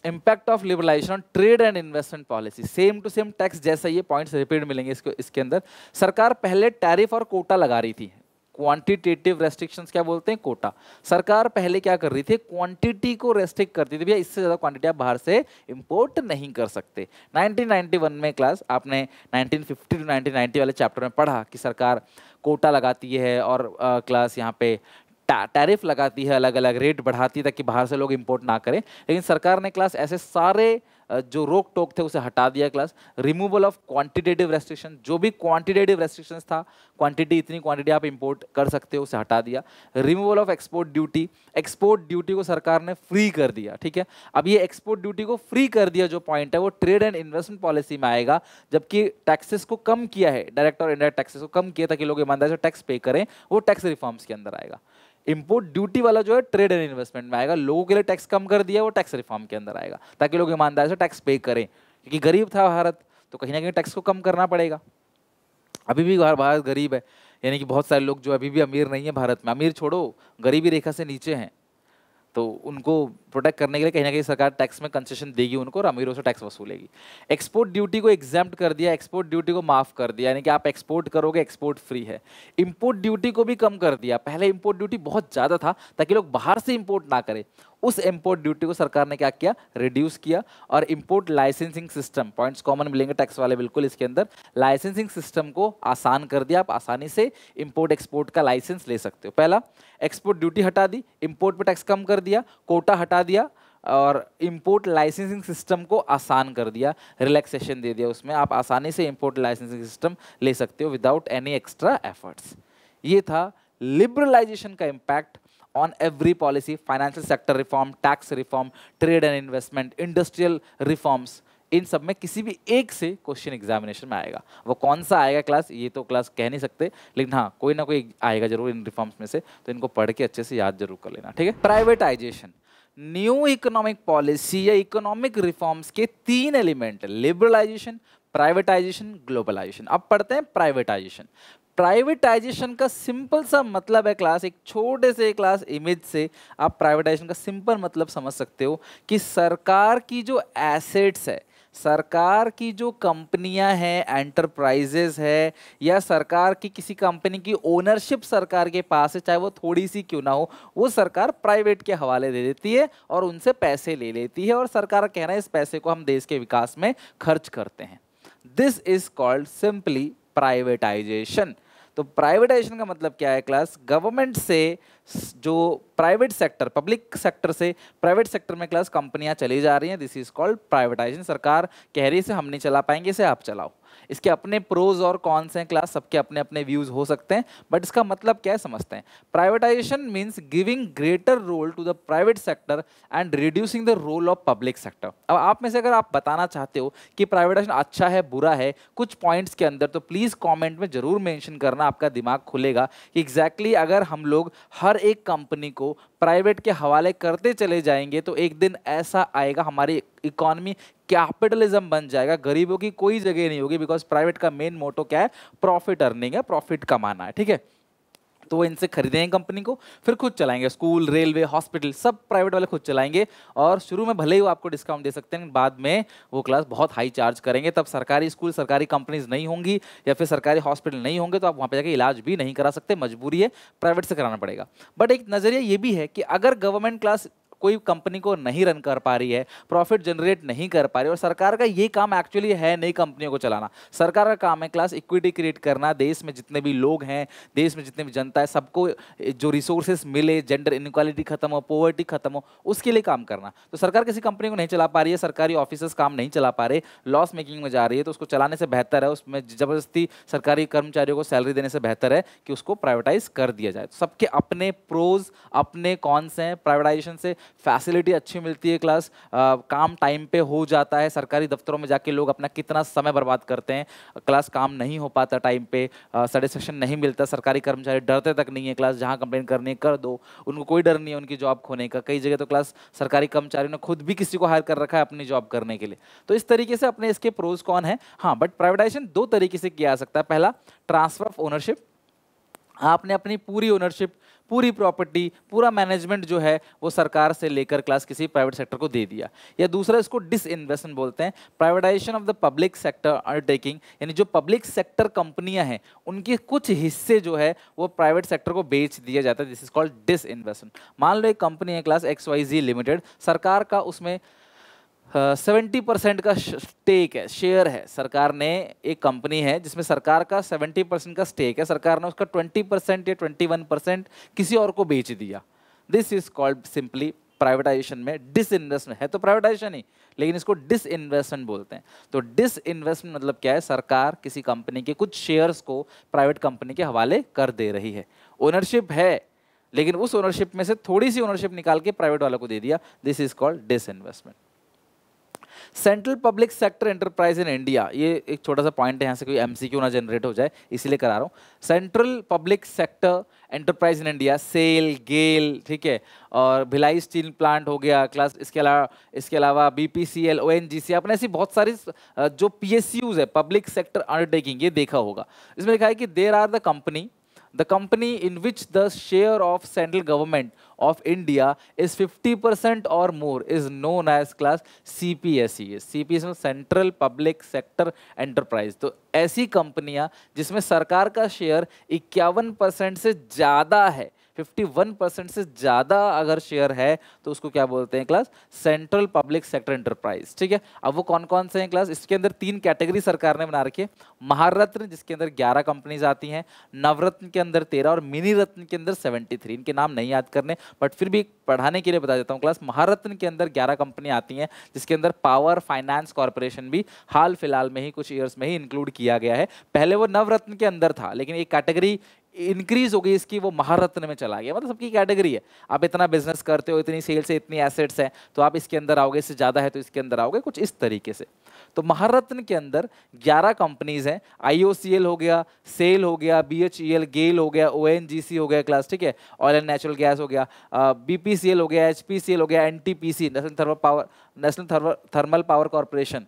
[SPEAKER 1] impact of liberalisation on trade and investment policy. Same to same tax जैसा, ये पॉइंट्स रिपीट मिलेंगे इसके अंदर। सरकार पहले टैरिफ और कोटा लगा रही थी, क्वांटिटेटिव रेस्ट्रिक्शंस क्या बोलते हैं, कोटा। सरकार पहले क्या कर रही थी, क्वांटिटी को रेस्ट्रिक्ट करती थी, भैया इससे ज़्यादा क्वांटिटी आप बाहर से इंपोर्ट नहीं कर सकते। 1991 में क्लास आपने 1950 टू 1990 वाले चैप्टर में पढ़ा कि सरकार कोटा लगाती है और क्लास यहाँ पे टैरिफ लगाती है, अलग अलग रेट बढ़ाती है ताकि बाहर से लोग इंपोर्ट ना करें। लेकिन सरकार ने क्लास ऐसे सारे जो रोक टोक थे उसे हटा दिया। Class removal of quantitative restriction, जो भी क्वांटिटेटिव रेस्ट्रिक्शंस था, क्वांटिटी इतनी क्वांटिटी आप इंपोर्ट कर सकते हो, उसे हटा दिया। Removal of export duty, export duty को सरकार ने फ्री कर दिया। ठीक है, अब ये एक्सपोर्ट ड्यूटी को फ्री कर दिया जो पॉइंट है वो ट्रेड एंड इन्वेस्टमेंट पॉलिसी में आएगा, जबकि टैक्सेस को कम किया है, डायरेक्ट और इनडायरेक्ट टैक्सेस को कम किया ताकि लोग ईमानदारी से टैक्स पे करें, वो टैक्स रिफॉर्म्स के अंदर आएगा। इंपोर्ट ड्यूटी वाला जो है ट्रेड एंड इन्वेस्टमेंट में आएगा, लोगों के लिए टैक्स कम कर दिया, वो टैक्स रिफॉर्म के अंदर आएगा ताकि लोग ईमानदारी से टैक्स पे करें, क्योंकि गरीब था भारत तो कहीं ना कहीं टैक्स को कम करना पड़ेगा। अभी भी भारत गरीब है, यानी कि बहुत सारे लोग जो अभी भी अमीर नहीं है भारत में, अमीर छोड़ो गरीबी रेखा से नीचे हैं, तो उनको प्रोटेक्ट करने के लिए कहीं ना कहीं सरकार टैक्स में कंसेशन देगी उनको और अमीरों से टैक्स वसूलेगी। एक्सपोर्ट ड्यूटी को एग्जाम्प्ट कर दिया, एक्सपोर्ट ड्यूटी को माफ कर दिया, यानी कि आप एक्सपोर्ट करोगे एक्सपोर्ट फ्री है। इंपोर्ट ड्यूटी को भी कम कर दिया, पहले इंपोर्ट ड्यूटी बहुत ज़्यादा था ताकि लोग बाहर से इंपोर्ट ना करें, उस इंपोर्ट ड्यूटी को सरकार ने क्या किया, रिड्यूस किया। और import licensing system, points common मिलेंगे टैक्स वाले बिल्कुल इसके अंदर, लाइसेंसिंग सिस्टम को आसान कर दिया, आप आसानी से इंपोर्ट एक्सपोर्ट का लाइसेंस ले सकते हो। पहला एक्सपोर्ट ड्यूटी हटा दी, इंपोर्ट पे टैक्स कम कर दिया, कोटा हटा दिया और इंपोर्ट लाइसेंसिंग सिस्टम को आसान कर दिया, रिलैक्सेशन दे दिया, उसमें आप आसानी से इंपोर्ट लाइसेंसिंग सिस्टम ले सकते हो विदाउट एनी एक्स्ट्रा एफर्ट्स। ये था लिबरलाइजेशन का impact on every policy, financial sector reform, tax reform, trade and investment, industrial reforms. इन सब में किसी भी एक से क्वेश्चन एग्जामिनेशन में आएगा, वो कौन सा आएगा क्लास ये तो क्लास कह नहीं सकते, लेकिन हाँ कोई ना कोई आएगा जरूर इन रिफॉर्म्स में से, तो इनको पढ़ के अच्छे से याद जरूर कर लेना। ठीक है, प्राइवेटाइजेशन, न्यू इकोनॉमिक पॉलिसी या इकोनॉमिक रिफॉर्म्स के 3 एलिमेंट, लिबरलाइजेशन, प्राइवेटाइजेशन, ग्लोबलाइजेशन। अब पढ़ते हैं प्राइवेटाइजेशन। प्राइवेटाइजेशन का सिंपल सा मतलब है क्लास, एक छोटे से क्लास इमेज से आप प्राइवेटाइजेशन का सिंपल मतलब समझ सकते हो कि सरकार की जो एसेट्स है, सरकार की जो कंपनियां हैं, एंटरप्राइजेज है, या सरकार की किसी कंपनी की ओनरशिप सरकार के पास है, चाहे वो थोड़ी सी क्यों ना हो, वो सरकार प्राइवेट के हवाले दे देती है और उनसे पैसे ले लेती है और सरकार कह रहा है इस पैसे को हम देश के विकास में खर्च करते हैं। This is called simply privatisation. तो प्राइवेटाइजेशन का मतलब क्या है क्लास, गवर्नमेंट से जो प्राइवेट सेक्टर, पब्लिक सेक्टर से प्राइवेट सेक्टर में क्लास कंपनियां चली जा रही हैं, दिस इज कॉल्ड प्राइवेटाइजेशन। सरकार कह रही है इसे हम नहीं चला पाएंगे, इसे आप चलाओ। इसके अपने प्रोज और कॉन्स हैं क्लास, सबके अपने अपने व्यूज हो सकते हैं, बट इसका मतलब क्या है समझते हैं। Privatisation means giving greater role to the private sector and reducing the role of public sector. अब आप में से अगर आप बताना चाहते हो कि प्राइवेटाइजेशन अच्छा है बुरा है कुछ पॉइंट्स के अंदर, तो प्लीज कमेंट में जरूर मेंशन करना, आपका दिमाग खुलेगा कि एग्जैक्टली अगर हम लोग हर एक कंपनी को प्राइवेट के हवाले करते चले जाएंगे तो एक दिन ऐसा आएगा हमारी इकोनॉमी कैपिटलिज्म बन जाएगा, गरीबों की कोई जगह नहीं होगी, बिकॉज प्राइवेट का मेन मोटो क्या है, प्रॉफिट अर्निंग है, प्रॉफिट कमाना है, ठीक है। तो वो इनसे खरीदेंगे कंपनी को, फिर खुद चलाएंगे, स्कूल, रेलवे, हॉस्पिटल सब प्राइवेट वाले खुद चलाएंगे, और शुरू में भले ही वो आपको डिस्काउंट दे सकते हैं, बाद में वो क्लास बहुत हाई चार्ज करेंगे, तब सरकारी स्कूल, सरकारी कंपनीज नहीं होंगी या फिर सरकारी हॉस्पिटल नहीं होंगे, तो आप वहाँ पे जाके इलाज भी नहीं करा सकते, मजबूरी है, प्राइवेट से कराना पड़ेगा। बट एक नज़रिया ये भी है कि अगर गवर्नमेंट क्लास कोई कंपनी को नहीं रन कर पा रही है, प्रॉफिट जनरेट नहीं कर पा रही है, और सरकार का ये काम एक्चुअली है नई कंपनियों को चलाना, सरकार का काम है क्लास इक्विटी क्रिएट करना, देश में जितने भी लोग हैं, देश में जितने भी जनता है, सबको जो रिसोर्सेस मिले, जेंडर इनइक्वालिटी खत्म हो, पॉवर्टी खत्म हो, उसके लिए काम करना। तो सरकार किसी कंपनी को नहीं चला पा रही है, सरकारी ऑफिसर्स काम नहीं चला पा रहे, लॉस मेकिंग में जा रही है, तो उसको चलाने से बेहतर है, उसमें जबरदस्ती सरकारी कर्मचारियों को सैलरी देने से बेहतर है कि उसको प्राइवेटाइज कर दिया जाए। तो सबके अपने प्रोज अपने कॉन्स हैं। प्राइवेटाइजेशन से फैसिलिटी अच्छी मिलती है क्लास, काम टाइम पे हो जाता है, सरकारी दफ्तरों में जाके लोग अपना कितना समय बर्बाद करते हैं, क्लास काम नहीं हो पाता टाइम पे, सेटिस्फेक्शन नहीं मिलता, सरकारी कर्मचारी डरते तक नहीं है क्लास, जहाँ कंप्लेन करनी है कर दो, उनको कोई डर नहीं है उनकी जॉब खोने का। कई जगह तो क्लास सरकारी कर्मचारियों ने खुद भी किसी को हायर कर रखा है अपनी जॉब करने के लिए। तो इस तरीके से अपने इसके प्रोज कौन है। हाँ, बट प्राइवेटाइजेशन दो तरीके से किया जा सकता है। पहला, ट्रांसफर ऑफ ओनरशिप, आपने अपनी पूरी ओनरशिप, पूरी प्रॉपर्टी, पूरा मैनेजमेंट जो है वो सरकार से लेकर क्लास किसी प्राइवेट सेक्टर को दे दिया। या दूसरा, इसको डिसइन्वेस्टमेंट बोलते हैं, privatisation of the public sector undertaking, यानी जो पब्लिक सेक्टर कंपनियां हैं उनके कुछ हिस्से जो है वो प्राइवेट सेक्टर को बेच दिया जाता है, दिस इज कॉल्ड डिसइन्वेस्टमेंट। मान लो एक कंपनी है क्लास XYZ लिमिटेड, सरकार का उसमें 70% का स्टेक है, शेयर है, सरकार ने, एक कंपनी है जिसमें सरकार का 70% का स्टेक है, सरकार ने उसका 20% या 21% किसी और को बेच दिया। This is called simply privatisation में डिसइन्वेस्टमेंट है, तो प्राइवेटाइजेशन ही, लेकिन इसको डिसइन्वेस्टमेंट बोलते हैं। तो डिसइन्वेस्टमेंट मतलब क्या है, सरकार किसी कंपनी के कुछ शेयर्स को प्राइवेट कंपनी के हवाले कर दे रही है, ओनरशिप है लेकिन उस ओनरशिप में से थोड़ी सी ओनरशिप निकाल के प्राइवेट वालों को दे दिया, this is called disinvestment. Central public sector enterprise in India, ये एक छोटा सा पॉइंट है, यहाँ से कोई MCQ ना जनरेट हो जाए इसलिए करा रहा हूँ। Central public sector enterprise in India, SAIL, GAIL, ठीक है, और भिलाई स्टील प्लांट हो गया क्लास, इसके अलावा BPCL, ONGC, आपने ऐसी बहुत सारी जो PSUs है, पब्लिक सेक्टर अंडरटेकिंग, ये देखा होगा। इसमें लिखा है कि there are the company in which the share of central government of India is 50% or more is known as class CPSE। CPSE central public sector enterprise. तो ऐसी कंपनियां जिसमें सरकार का शेयर 51% से ज़्यादा है, 51% से ज़्यादा अगर शेयर है तो उसको क्या बोलते हैं class, central public sector enterprise, ठीक है। अब वो कौन कौन से हैं क्लास, इसके अंदर 3 कैटेगरी सरकार ने बना रखी है। महारत्न जिसके अंदर 11 कंपनीज आती हैं, नवरत्न के अंदर 13 और मिनी रत्न के अंदर 73। इनके नाम नहीं याद करने बट फिर भी पढ़ाने के लिए बता देता हूँ क्लास। महारत्न के अंदर 11 कंपनी आती हैं जिसके अंदर पावर फाइनेंस कॉर्पोरेशन भी हाल फिलहाल में ही कुछ ईयर्स में ही इंक्लूड किया गया है। पहले वो नवरत्न के अंदर था लेकिन एक कैटेगरी इंक्रीज हो गई इसकी, वो महारत्न में चला गया। मतलब सबकी कैटेगरी है, आप इतना बिजनेस करते हो, इतनी सेल्स है, इतनी एसेट्स हैं, तो आप इसके अंदर आओगे, इससे ज़्यादा है तो इसके अंदर आओगे, कुछ इस तरीके से। तो महारत्न के अंदर 11 कंपनीज हैं, IOCL हो गया, सेल हो गया, BHEL, गेल हो गया, ONGC हो गया क्लास, ठीक है, ऑयल एंड नेचुरल गैस हो गया, BPCL हो गया, HPCL हो गया, NTPC national thermal power corporation,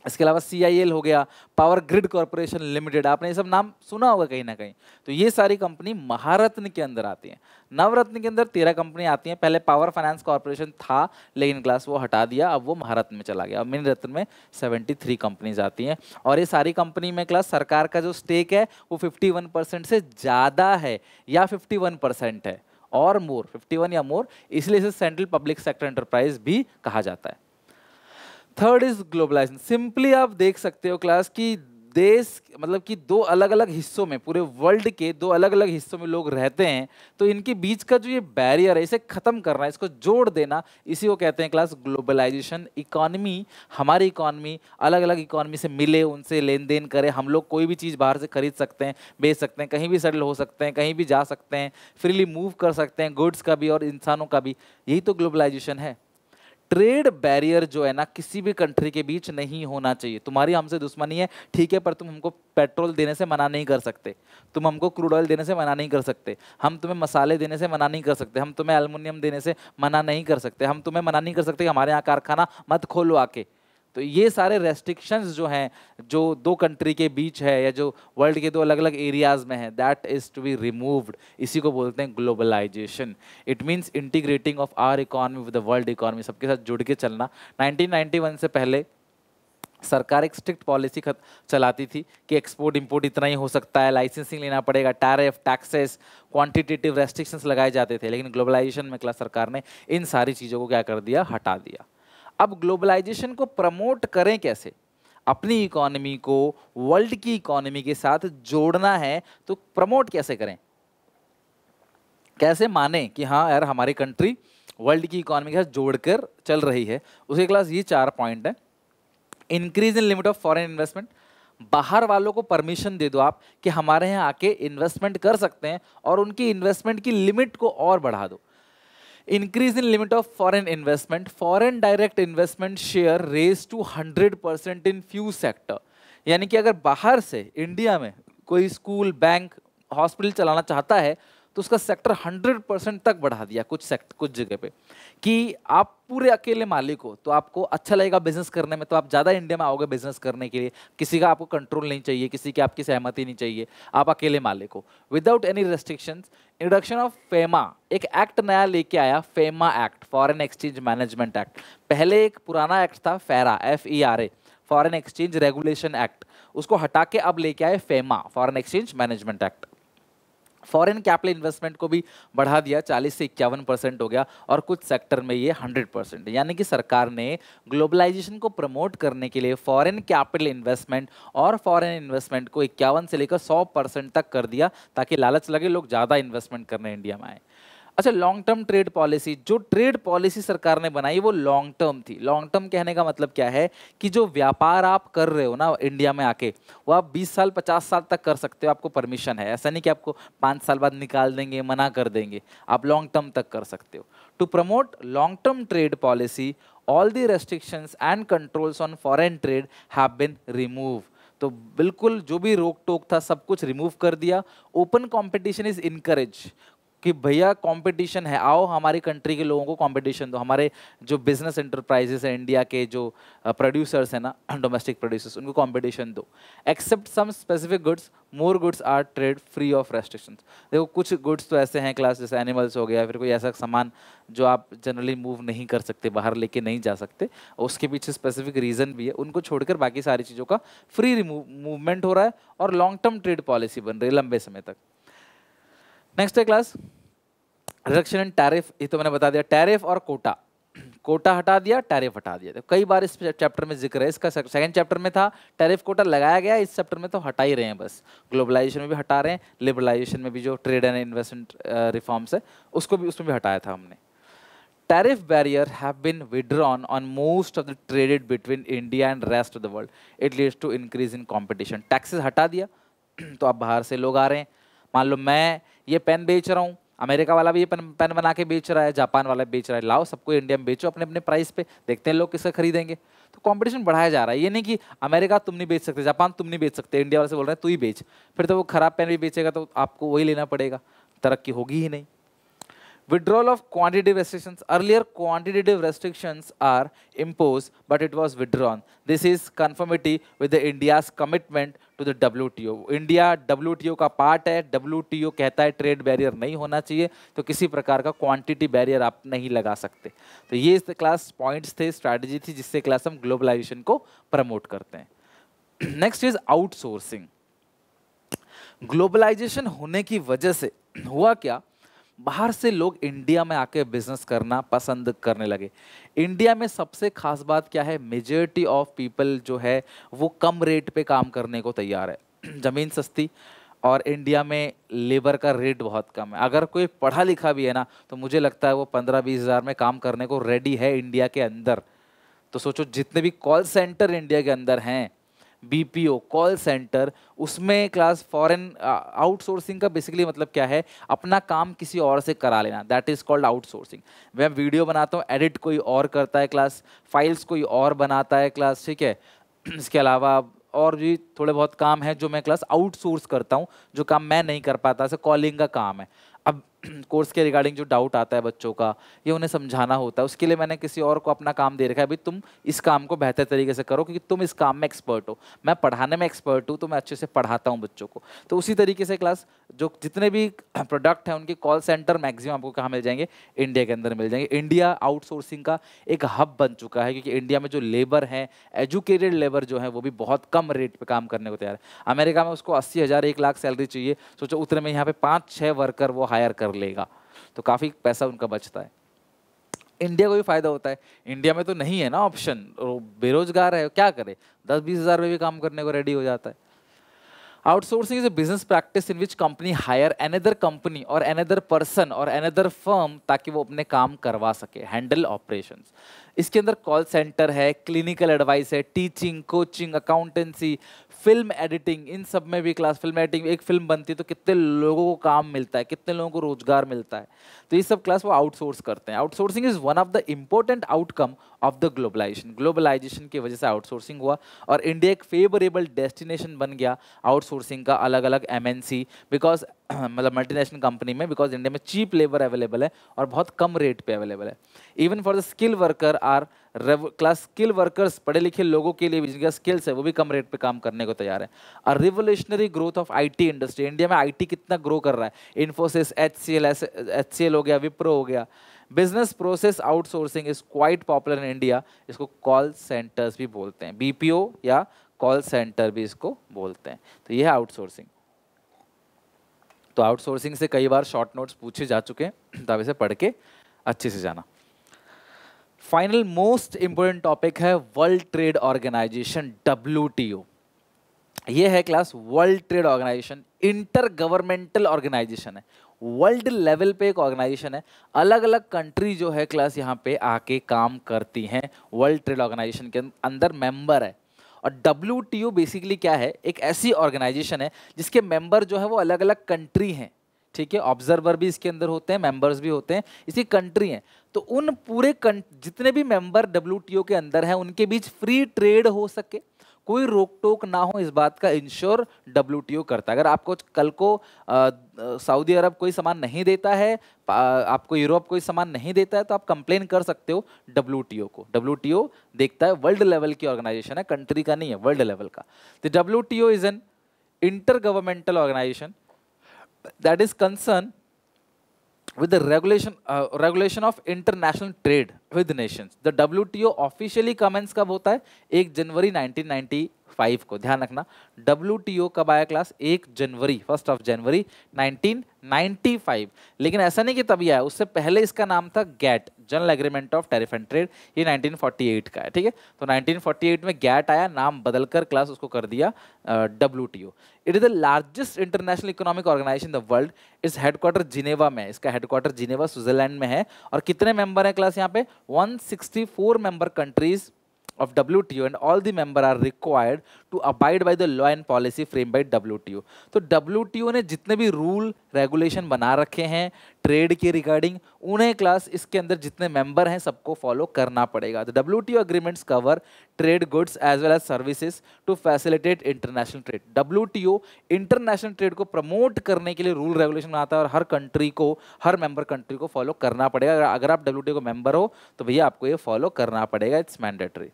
[SPEAKER 1] इसके अलावा CIL हो गया, पावर ग्रिड कॉर्पोरेशन लिमिटेड, आपने ये सब नाम सुना होगा कहीं ना कहीं। तो ये सारी कंपनी महारत्न के अंदर आती हैं। नवरत्न के अंदर 13 कंपनी आती हैं, पहले पावर फाइनेंस कॉर्पोरेशन था लेकिन क्लास वो हटा दिया, अब वो महारत्न में चला गया। अब मिनी रत्न में 73 कंपनीज आती हैं और ये सारी कंपनी में क्लास सरकार का जो स्टेक है वो 51% से ज़्यादा है या 51% है और मोर, 51 या मोर, इसलिए इसे सेंट्रल पब्लिक सेक्टर एंटरप्राइज भी कहा जाता है। Third is globalisation. सिंपली आप देख सकते हो क्लास कि देश, मतलब कि 2 अलग अलग हिस्सों में, पूरे वर्ल्ड के 2 अलग अलग हिस्सों में लोग रहते हैं, तो इनके बीच का जो ये बैरियर है इसे खत्म करना, इसको जोड़ देना, इसी को कहते हैं क्लास ग्लोबलाइजेशन। इकोनॉमी, हमारी इकोनॉमी अलग अलग इकोनॉमी से मिले, उनसे लेन देन करें, हम लोग कोई भी चीज़ बाहर से खरीद सकते हैं, बेच सकते हैं, कहीं भी सेटल हो सकते हैं, कहीं भी जा सकते हैं, फ्रीली मूव कर सकते हैं, गुड्स का भी और इंसानों का भी, यही तो ग्लोबलाइजेशन है। ट्रेड बैरियर जो है ना किसी भी कंट्री के बीच नहीं होना चाहिए। तुम्हारी हमसे दुश्मनी है ठीक है, पर तुम हमको पेट्रोल देने से मना नहीं कर सकते, तुम हमको क्रूड ऑयल देने से मना नहीं कर सकते, हम तुम्हें मसाले देने से मना नहीं कर सकते, हम तुम्हें एल्युमिनियम देने से मना नहीं कर सकते, हम तुम्हें मना नहीं कर सकते कि हमारे यहाँ कारखाना मत खोलो आके। तो ये सारे रेस्ट्रिक्शंस जो हैं, जो दो कंट्री के बीच है या जो वर्ल्ड के दो अलग अलग एरियाज में है, that is to be removed. इसी को बोलते हैं globalisation. It means integrating of our economy with the world economy, सबके साथ जुड़ के चलना। 1991 से पहले सरकार एक स्ट्रिक्ट पॉलिसी चलाती थी कि एक्सपोर्ट इंपोर्ट इतना ही हो सकता है, लाइसेंसिंग लेना पड़ेगा, टैरिफ, टैक्सेस, क्वांटिटेटिव रेस्ट्रिक्शंस लगाए जाते थे। लेकिन ग्लोबलाइजेशन में क्लास सरकार ने इन सारी चीज़ों को क्या कर दिया, हटा दिया। अब ग्लोबलाइजेशन को प्रमोट करें कैसे? अपनी इकोनॉमी को वर्ल्ड की इकोनॉमी के साथ जोड़ना है तो प्रमोट कैसे करें, कैसे माने कि हाँ यार हमारी कंट्री वर्ल्ड की इकोनॉमी के साथ जोड़कर चल रही है। उसके क्लास ये 4 पॉइंट है। Increase in limit of foreign investment, बाहर वालों को परमिशन दे दो आप कि हमारे यहाँ आके इन्वेस्टमेंट कर सकते हैं और उनकी इन्वेस्टमेंट की लिमिट को और बढ़ा दो। Increase in limit of foreign investment, foreign direct investment share raise to 100% in few sector. यानी कि अगर बाहर से इंडिया में कोई स्कूल, बैंक, हॉस्पिटल चलाना चाहता है तो उसका सेक्टर 100% तक बढ़ा दिया कुछ जगह पे, कि आप पूरे अकेले मालिक हो तो आपको अच्छा लगेगा बिजनेस करने में, तो आप ज़्यादा इंडिया में आओगे बिजनेस करने के लिए, किसी का आपको कंट्रोल नहीं चाहिए, किसी की आपकी सहमति नहीं चाहिए, आप अकेले मालिक हो without any restrictions. Introduction of FEMA, एक एक्ट नया लेके आया, FEMA act, foreign exchange management act. पहले एक पुराना एक्ट था फेरा, FERA, foreign exchange regulation act, उसको हटा के अब लेके आए FEMA, foreign exchange management act. Foreign capital investment को भी बढ़ा दिया, 40 से 51% हो गया, और कुछ सेक्टर में ये 100%। यानी कि सरकार ने ग्लोबलाइजेशन को प्रमोट करने के लिए फॉरेन कैपिटल इन्वेस्टमेंट और फॉरेन इन्वेस्टमेंट को 51 से लेकर 100% तक कर दिया, ताकि लालच लगे लोग ज़्यादा इन्वेस्टमेंट करने इंडिया में आए। अच्छा, लॉन्ग टर्म ट्रेड पॉलिसी, जो ट्रेड पॉलिसी सरकार ने बनाई वो लॉन्ग टर्म थी। लॉन्ग टर्म कहने का मतलब क्या है कि जो व्यापार आप कर रहे हो ना इंडिया में आके, वो आप 20 साल 50 साल तक कर सकते हो, आपको परमिशन है। ऐसा नहीं कि आपको 5 साल बाद निकाल देंगे, मना कर देंगे, आप लॉन्ग टर्म तक कर सकते हो। To promote long term trade policy, all the restrictions and controls on foreign trade have been remove. तो बिल्कुल जो भी रोक टोक था सब कुछ रिमूव कर दिया। ओपन कॉम्पिटिशन इज इनकरेज, कि भैया कंपटीशन है, आओ हमारी कंट्री के लोगों को कंपटीशन दो। हमारे जो बिजनेस एंटरप्राइजेस हैं इंडिया के, जो प्रोड्यूसर्स हैं ना, डोमेस्टिक प्रोड्यूसर्स, उनको कंपटीशन दो। Except some specific goods, more goods are trade free of restrictions. देखो कुछ गुड्स तो ऐसे हैं क्लास, जैसे एनिमल्स हो गया, फिर कोई ऐसा सामान जो आप जनरली मूव नहीं कर सकते, बाहर लेके नहीं जा सकते, उसके पीछे स्पेसिफिक रीजन भी है, उनको छोड़कर बाकी सारी चीज़ों का फ्री मूवमेंट हो रहा है और लॉन्ग टर्म ट्रेड पॉलिसी बन रही है लंबे समय तक। नेक्स्ट है क्लास रिडक्शन इन टैरिफ। ये तो मैंने बता दिया, टैरिफ और कोटा, कोटा हटा दिया, टैरिफ हटा दिया। तो कई बार इस चैप्टर में जिक्र है, इसका सेकंड चैप्टर में था टैरिफ कोटा लगाया गया, इस चैप्टर में तो हटा ही रहे हैं बस। ग्लोबलाइजेशन में भी हटा रहे हैं, लिबरलाइजेशन में भी जो ट्रेड एंड इन्वेस्टमेंट रिफॉर्म्स है उसको भी, उसमें भी हटाया था हमने। Tariff barrier have been withdrawn on most of the traded between India and rest of the world, it leads to increase in competition. Taxes हटा दिया तो अब बाहर से लोग आ रहे हैं। मान लो मैं ये पेन बेच रहा हूँ, अमेरिका वाला भी ये पेन बना के बेच रहा है, जापान वाला बेच रहा है, लाओ सबको इंडिया में बेचो अपने अपने प्राइस पे, देखते हैं लोग किसका खरीदेंगे। तो कंपटीशन बढ़ाया जा रहा है। ये नहीं कि अमेरिका तुम नहीं बेच सकते, जापान तुम नहीं बेच सकते, इंडिया वाले से बोल रहे हैं तू ही बेच, फिर तो वो खराब पेन भी बेचेगा तो आपको वही लेना पड़ेगा, तरक्की होगी ही नहीं। Withdrawal of quantitative restrictions. Earlier, quantitative restrictions are imposed, but it was withdrawn. This is conformity with the India's commitment to the WTO. India WTO का पार्ट है, WTO कहता है ट्रेड बैरियर नहीं होना चाहिए, तो किसी प्रकार का क्वांटिटी बैरियर आप नहीं लगा सकते। तो ये इस क्लास पॉइंट्स थे, स्ट्रैटेजी थी, जिससे क्लास हम ग्लोबलाइजेशन को प्रमोट करते हैं। Next is outsourcing. ग्लोबलाइजेशन होने की वजह से हुआ क्या, बाहर से लोग इंडिया में आके बिजनेस करना पसंद करने लगे। इंडिया में सबसे खास बात क्या है, मेजॉरिटी ऑफ पीपल जो है वो कम रेट पे काम करने को तैयार है। ज़मीन सस्ती और इंडिया में लेबर का रेट बहुत कम है। अगर कोई पढ़ा लिखा भी है ना, तो मुझे लगता है वो 15-20 हज़ार में काम करने को रेडी है इंडिया के अंदर। तो सोचो जितने भी कॉल सेंटर इंडिया के अंदर हैं, बीपीओ, कॉल सेंटर, उसमें क्लास फॉरेन आउटसोर्सिंग का बेसिकली मतलब क्या है, अपना काम किसी और से करा लेना, दैट इज कॉल्ड आउटसोर्सिंग। मैं वीडियो बनाता हूँ, एडिट कोई और करता है क्लास, फाइल्स कोई और बनाता है क्लास, ठीक है। इसके अलावा और भी थोड़े बहुत काम है जो मैं क्लास आउटसोर्स करता हूँ, जो काम मैं नहीं कर पाता, जैसे कॉलिंग का काम है। अब कोर्स के रिगार्डिंग जो डाउट आता है बच्चों का, ये उन्हें समझाना होता है, उसके लिए मैंने किसी और को अपना काम दे रखा है, भाई तुम इस काम को बेहतर तरीके से करो क्योंकि तुम इस काम में एक्सपर्ट हो। मैं पढ़ाने में एक्सपर्ट हूँ तो मैं अच्छे से पढ़ाता हूँ बच्चों को। तो उसी तरीके से क्लास जो जितने भी प्रोडक्ट हैं उनके कॉल सेंटर मैक्सिमम आपको कहाँ मिल जाएंगे, इंडिया के अंदर मिल जाएंगे। इंडिया आउटसोर्सिंग का एक हब बन चुका है क्योंकि इंडिया में जो लेबर है, एजुकेटेड लेबर जो है, वो भी बहुत कम रेट पे काम करने को तैयार है। अमेरिका में उसको 80,000 1 लाख सैलरी चाहिए, सोचो उतने में यहाँ पे 5-6 वर्कर वो हायर कर लेगा, तो काफ़ी पैसा उनका बचता है। इंडिया को भी फायदा होता है, इंडिया में तो नहीं है ना ऑप्शन, बेरोजगार है, क्या करे, 10-20 हज़ार में भी काम करने को रेडी हो जाता है। Outsourcing is a business practice in which company hire another company or another person or another firm ताकि वो अपने काम करवा सके, हैंडल ऑपरेशंस। इसके अंदर कॉल सेंटर है, क्लिनिकल एडवाइस है, teaching, coaching, accountancy, film editing, इन सब में भी क्लास, फिल्म एडिटिंग, एक फिल्म बनती है तो कितने लोगों को काम मिलता है, कितने लोगों को रोजगार मिलता है, तो ये सब क्लास वो आउटसोर्स करते हैं। Outsourcing is one of the important outcome of the globalisation. Globalisation की वजह से आउटसोर्सिंग हुआ और इंडिया एक फेवरेबल डेस्टिनेशन बन गया आउटसोर्सिंग का, अलग अलग एमएनसी, बिकॉज मतलब मल्टीनेशनल कंपनी में, बिकॉज इंडिया में चीप लेबर अवेलेबल है और बहुत कम रेट पे अवेलेबल है। Even for the skill worker are class, skill workers, पढ़े लिखे लोगों के लिए जिनका स्किल्स है वो भी कम रेट पे काम करने को तैयार है। और revolutionary growth of IT industry, India में आईटी कितना ग्रो कर रहा है, इन्फोसिस, एचसीएल हो गया, विप्रो हो गया। Business process outsourcing is quite popular in India, इसको कॉल सेंटर्स भी बोलते हैं, बीपीओ या कॉल सेंटर भी इसको बोलते हैं। तो ये है आउटसोर्सिंग। तो आउटसोर्सिंग से कई बार शॉर्ट नोट्स पूछे जा चुके हैं, तो आप इसे पढ़ के अच्छे से जाना। फाइनल मोस्ट इंपोर्टेंट टॉपिक है वर्ल्ड ट्रेड ऑर्गेनाइजेशन, WTO। ये है class World Trade Organization, inter governmental organisation है, वर्ल्ड लेवल पे एक ऑर्गेनाइजेशन है। अलग अलग कंट्री जो है क्लास यहाँ पे आके काम करती हैं, वर्ल्ड ट्रेड ऑर्गेनाइजेशन के अंदर मेंबर है। और WTO बेसिकली क्या है, एक ऐसी ऑर्गेनाइजेशन है जिसके मेंबर जो है वो अलग अलग कंट्री हैं, ठीक है। ऑब्जर्वर भी इसके अंदर होते हैं, मेंबर्स भी होते हैं, इसकी कंट्री हैं। तो उन पूरे जितने भी मेंबर WTO के अंदर हैं उनके बीच फ्री ट्रेड हो सके, कोई रोक टोक ना हो, इस बात का इंश्योर WTO करता है। अगर आपको कल को सऊदी अरब कोई सामान नहीं देता है, आपको यूरोप कोई सामान नहीं देता है, तो आप कंप्लेन कर सकते हो WTO को। WTO देखता है, वर्ल्ड लेवल की ऑर्गेनाइजेशन है, कंट्री का नहीं है, वर्ल्ड लेवल का। तो WTO is an inter governmental organisation that is concerned with the regulation of international trade with nations. The WTO officially commence कब होता है, 1 जनवरी 1995 को। ध्यान रखना, WTO कब आया क्लास, 1 जनवरी, 1 जनवरी 1995। लेकिन ऐसा नहीं कि तभी आया, उससे पहले इसका नाम था GATT, general agreement of tariff and trade, ये 1948 का है, ठीक है। तो 1948 में GATT आया, नाम बदलकर क्लास उसको कर दिया WTO। It is the largest international economic organisation in the world. इस हेडक्वार्टर जिनेवा में, इसका हेडक्वार्टर जिनेवा स्विट्जरलैंड में है। और कितने मेंबर हैं क्लास यहाँ पे, 164 member countries of WTO and all the member are required to abide by the law and policy framed by WTO। तो WTO ने जितने भी रूल रेगुलेशन बना रखे हैं ट्रेड के रिगार्डिंग, उन्हें क्लास इसके अंदर जितने मेंबर हैं सबको फॉलो करना पड़ेगा। तो WTO agreements cover trade goods as well as services to facilitate international trade। WTO international trade को प्रमोट करने के लिए रूल रेगुलेशन बनाता है और हर कंट्री को, हर मेंबर कंट्री को फॉलो करना पड़ेगा। अगर आप WTO को मेंबर हो तो भैया आपको ये फॉलो करना पड़ेगा, इट्स मैंडेटरी।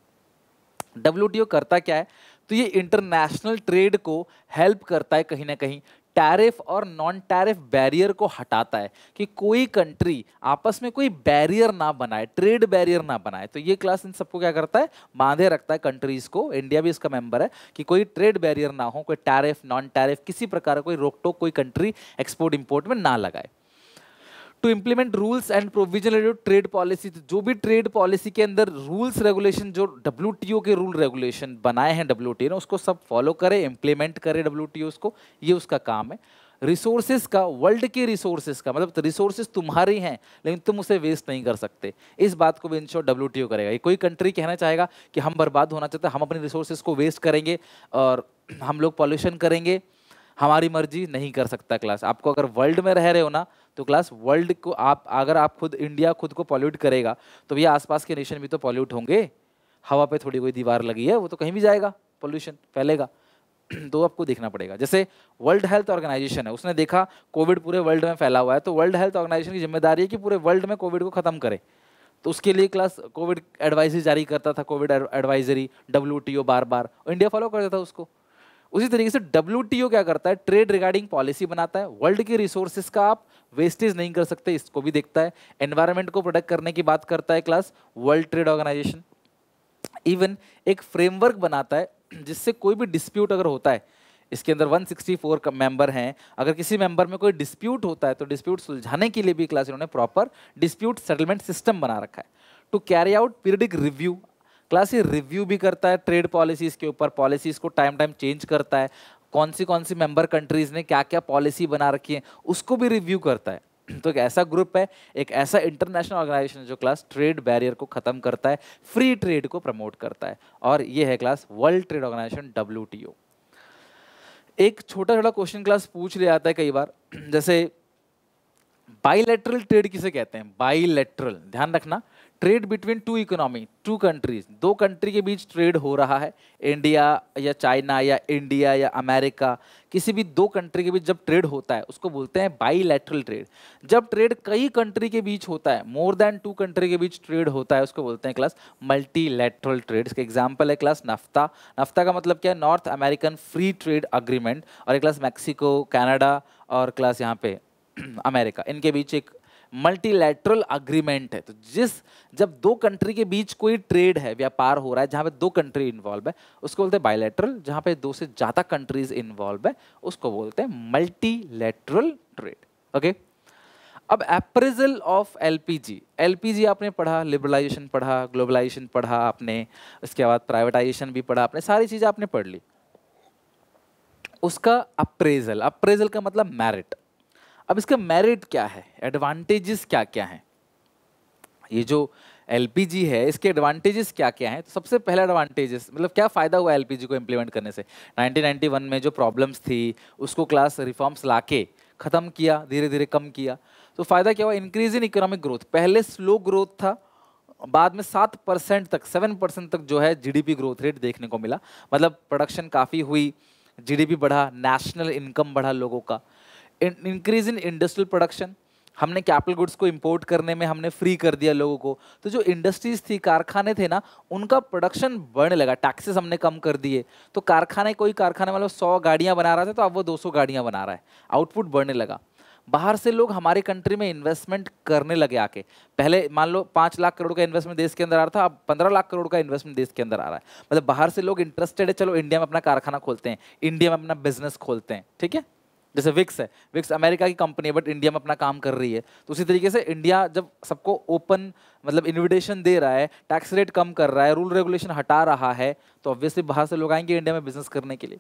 [SPEAKER 1] WTO करता क्या है, तो ये इंटरनेशनल ट्रेड को हेल्प करता है, कहीं ना कहीं टैरिफ और नॉन टैरिफ बैरियर को हटाता है कि कोई कंट्री आपस में कोई बैरियर ना बनाए, ट्रेड बैरियर ना बनाए। तो ये क्लास इन सबको क्या करता है, बांधे रखता है कंट्रीज को। इंडिया भी इसका मेंबर है कि कोई ट्रेड बैरियर ना हो, कोई टैरिफ, नॉन टैरिफ, किसी प्रकार का कोई रोक टोक कोई कंट्री एक्सपोर्ट इंपोर्ट में ना लगाए। To implement rules and provision related trade policy, जो भी ट्रेड पॉलिसी के अंदर रूल्स रेगुलेशन, जो WTO के रूल रेगुलेशन बनाए हैं WTO ने, उसको सब फॉलो करे, इम्प्लीमेंट करे WTO उसको, ये उसका काम है। रिसोर्सेज का, वर्ल्ड के रिसोर्सेज का, मतलब रिसोर्सेज तुम्हारी हैं लेकिन तुम उसे वेस्ट नहीं कर सकते। इस बात को भी इंश्योर WTO करेगा। ये कोई कंट्री कहना चाहेगा कि हम बर्बाद होना चाहते हैं, हम अपने रिसोर्सेज को वेस्ट करेंगे और हम लोग पॉल्यूशन करेंगे, हमारी मर्जी, नहीं कर सकता क्लास। आपको अगर वर्ल्ड में रह रहे हो ना तो क्लास वर्ल्ड को आप, अगर आप खुद, इंडिया खुद को पॉल्यूट करेगा तो भैया आसपास के नेशन भी तो पॉल्यूट होंगे। हवा पे थोड़ी कोई दीवार लगी है, वो तो कहीं भी जाएगा, पोल्यूशन फैलेगा। तो आपको देखना पड़ेगा। जैसे वर्ल्ड हेल्थ ऑर्गेनाइजेशन है, उसने देखा कोविड पूरे वर्ल्ड में फैला हुआ है, तो वर्ल्ड हेल्थ ऑर्गेनाइजेशन की जिम्मेदारी है कि पूरे वर्ल्ड में कोविड को खत्म करे। तो उसके लिए क्लास कोविड एडवाइजरी जारी करता था, कोविड एडवाइजरी WTO बार बार, और इंडिया फॉलो करता था उसको। उसी तरीके से WTO क्या करता है, ट्रेड रिगार्डिंग पॉलिसी बनाता है। वर्ल्ड के रिसोर्सेज का आप वेस्टेज नहीं कर सकते, इसको भी देखता है। एनवायरनमेंट को प्रोटेक्ट करने की बात करता है class World Trade Organization. Even एक फ्रेमवर्क बनाता है जिससे कोई भी डिस्प्यूट अगर होता है, इसके अंदर 164 मेंबर हैं, अगर किसी मेंबर में कोई डिस्प्यूट होता है तो डिस्प्यूट सुलझाने के लिए भी क्लास इन्होंने प्रॉपर डिस्प्यूट सेटलमेंट सिस्टम बना रखा है। To carry out periodic review, class ये रिव्यू भी करता है ट्रेड पॉलिसीज के ऊपर, पॉलिसीज को टाइम टाइम चेंज करता है, कौन सी मेंबर कंट्रीज ने क्या क्या पॉलिसी बना रखी है उसको भी रिव्यू करता है। तो एक ऐसा ग्रुप है, एक ऐसा इंटरनेशनल ऑर्गेनाइजेशन जो क्लास ट्रेड बैरियर को खत्म करता है, फ्री ट्रेड को प्रमोट करता है, और ये है class World Trade Organization WTO। एक छोटा छोटा क्वेश्चन क्लास पूछ लिया जाता है कई बार, जैसे बाइलेटरल ट्रेड किसे कहते हैं? बाइलेटरल, ध्यान रखना, trade between two economy, two countries, दो कंट्री के बीच ट्रेड हो रहा है, इंडिया या चाइना या इंडिया या अमेरिका, किसी भी दो कंट्री के बीच जब ट्रेड होता है उसको बोलते हैं बाइलेटरल ट्रेड। जब ट्रेड कई कंट्री के बीच होता है, मोर देन टू कंट्री के बीच ट्रेड होता है, उसको बोलते हैं क्लास मल्टीलैटरल ट्रेड। इसका एग्जांपल है क्लास नाफ्ता। नाफ्ता का मतलब क्या है? North American free trade agreement. और एक क्लास मैक्सिको, कनाडा और क्लास यहाँ पे अमेरिका, इनके बीच एक मल्टीलैटरल अग्रीमेंट है। तो जब दो कंट्री के बीच कोई ट्रेड है, व्यापार हो रहा है जहां पे दो कंट्री इन्वॉल्व है, उसको बोलते हैं बायलैटरल। जहां पे दो से ज्यादा कंट्रीज इन्वॉल्व है उसको बोलते हैं मल्टीलैटरल ट्रेड। ओके, अब अप्रेजल ऑफ एलपीजी आपने पढ़ा, लिबरलाइजेशन पढ़ा, ग्लोबलाइजेशन पढ़ा आपने, उसके बाद प्राइवेटाइजेशन भी पढ़ा आपने, सारी चीजें आपने पढ़ ली। उसका अप्रेजल का मतलब मेरिट। अब इसका मेरिट क्या है, एडवांटेजेस क्या क्या हैं? ये जो एलपीजी है इसके एडवांटेजेस क्या क्या हैं? तो सबसे पहला एडवांटेजेस, मतलब क्या फायदा हुआ एलपीजी को इंप्लीमेंट करने से? 1991 में जो प्रॉब्लम्स थी उसको क्लास रिफॉर्म्स लाके खत्म किया, धीरे धीरे कम किया। तो फायदा क्या हुआ? Increase in economic growth. पहले स्लो ग्रोथ था, बाद में 7% तक, 7% तक जो है जीडीपी ग्रोथ रेट देखने को मिला। मतलब प्रोडक्शन काफी हुई, जीडीपी बढ़ा, नेशनल इनकम बढ़ा लोगों का। इंक्रीज इन इंडस्ट्रियल प्रोडक्शन, हमने कैपिटल गुड्स को इंपोर्ट करने में हमने फ्री कर दिया लोगों को, तो जो इंडस्ट्रीज थी, कारखाने थे ना, उनका प्रोडक्शन बढ़ने लगा, टैक्सेस हमने कम कर दिए। तो कोई कारखाने मतलब 100 गाड़ियां बना रहा था तो अब वो 200 गाड़ियां बना रहा है, आउटपुट बढ़ने लगा। बाहर से लोग हमारे कंट्री में इन्वेस्टमेंट करने लगे आके। पहले मान लो 5 लाख करोड़ का इन्वेस्टमेंट देश के अंदर आ रहा था, अब 15 लाख करोड़ का इन्वेस्टमेंट देश के अंदर आ रहा है। मतलब बाहर से लोग इंटरेस्टेड है, चलो इंडिया में अपना कारखाना खोलते हैं, इंडिया में अपना बिजनेस खोलते हैं, ठीक है। जैसे विक्स है, विक्स अमेरिका की कंपनी है बट इंडिया में अपना काम कर रही है। तो उसी तरीके से इंडिया जब सबको ओपन मतलब इन्विटेशन दे रहा है, टैक्स रेट कम कर रहा है, रूल रेगुलेशन हटा रहा है, तो ऑब्वियसली बाहर से लोग आएंगे इंडिया में बिजनेस करने के लिए।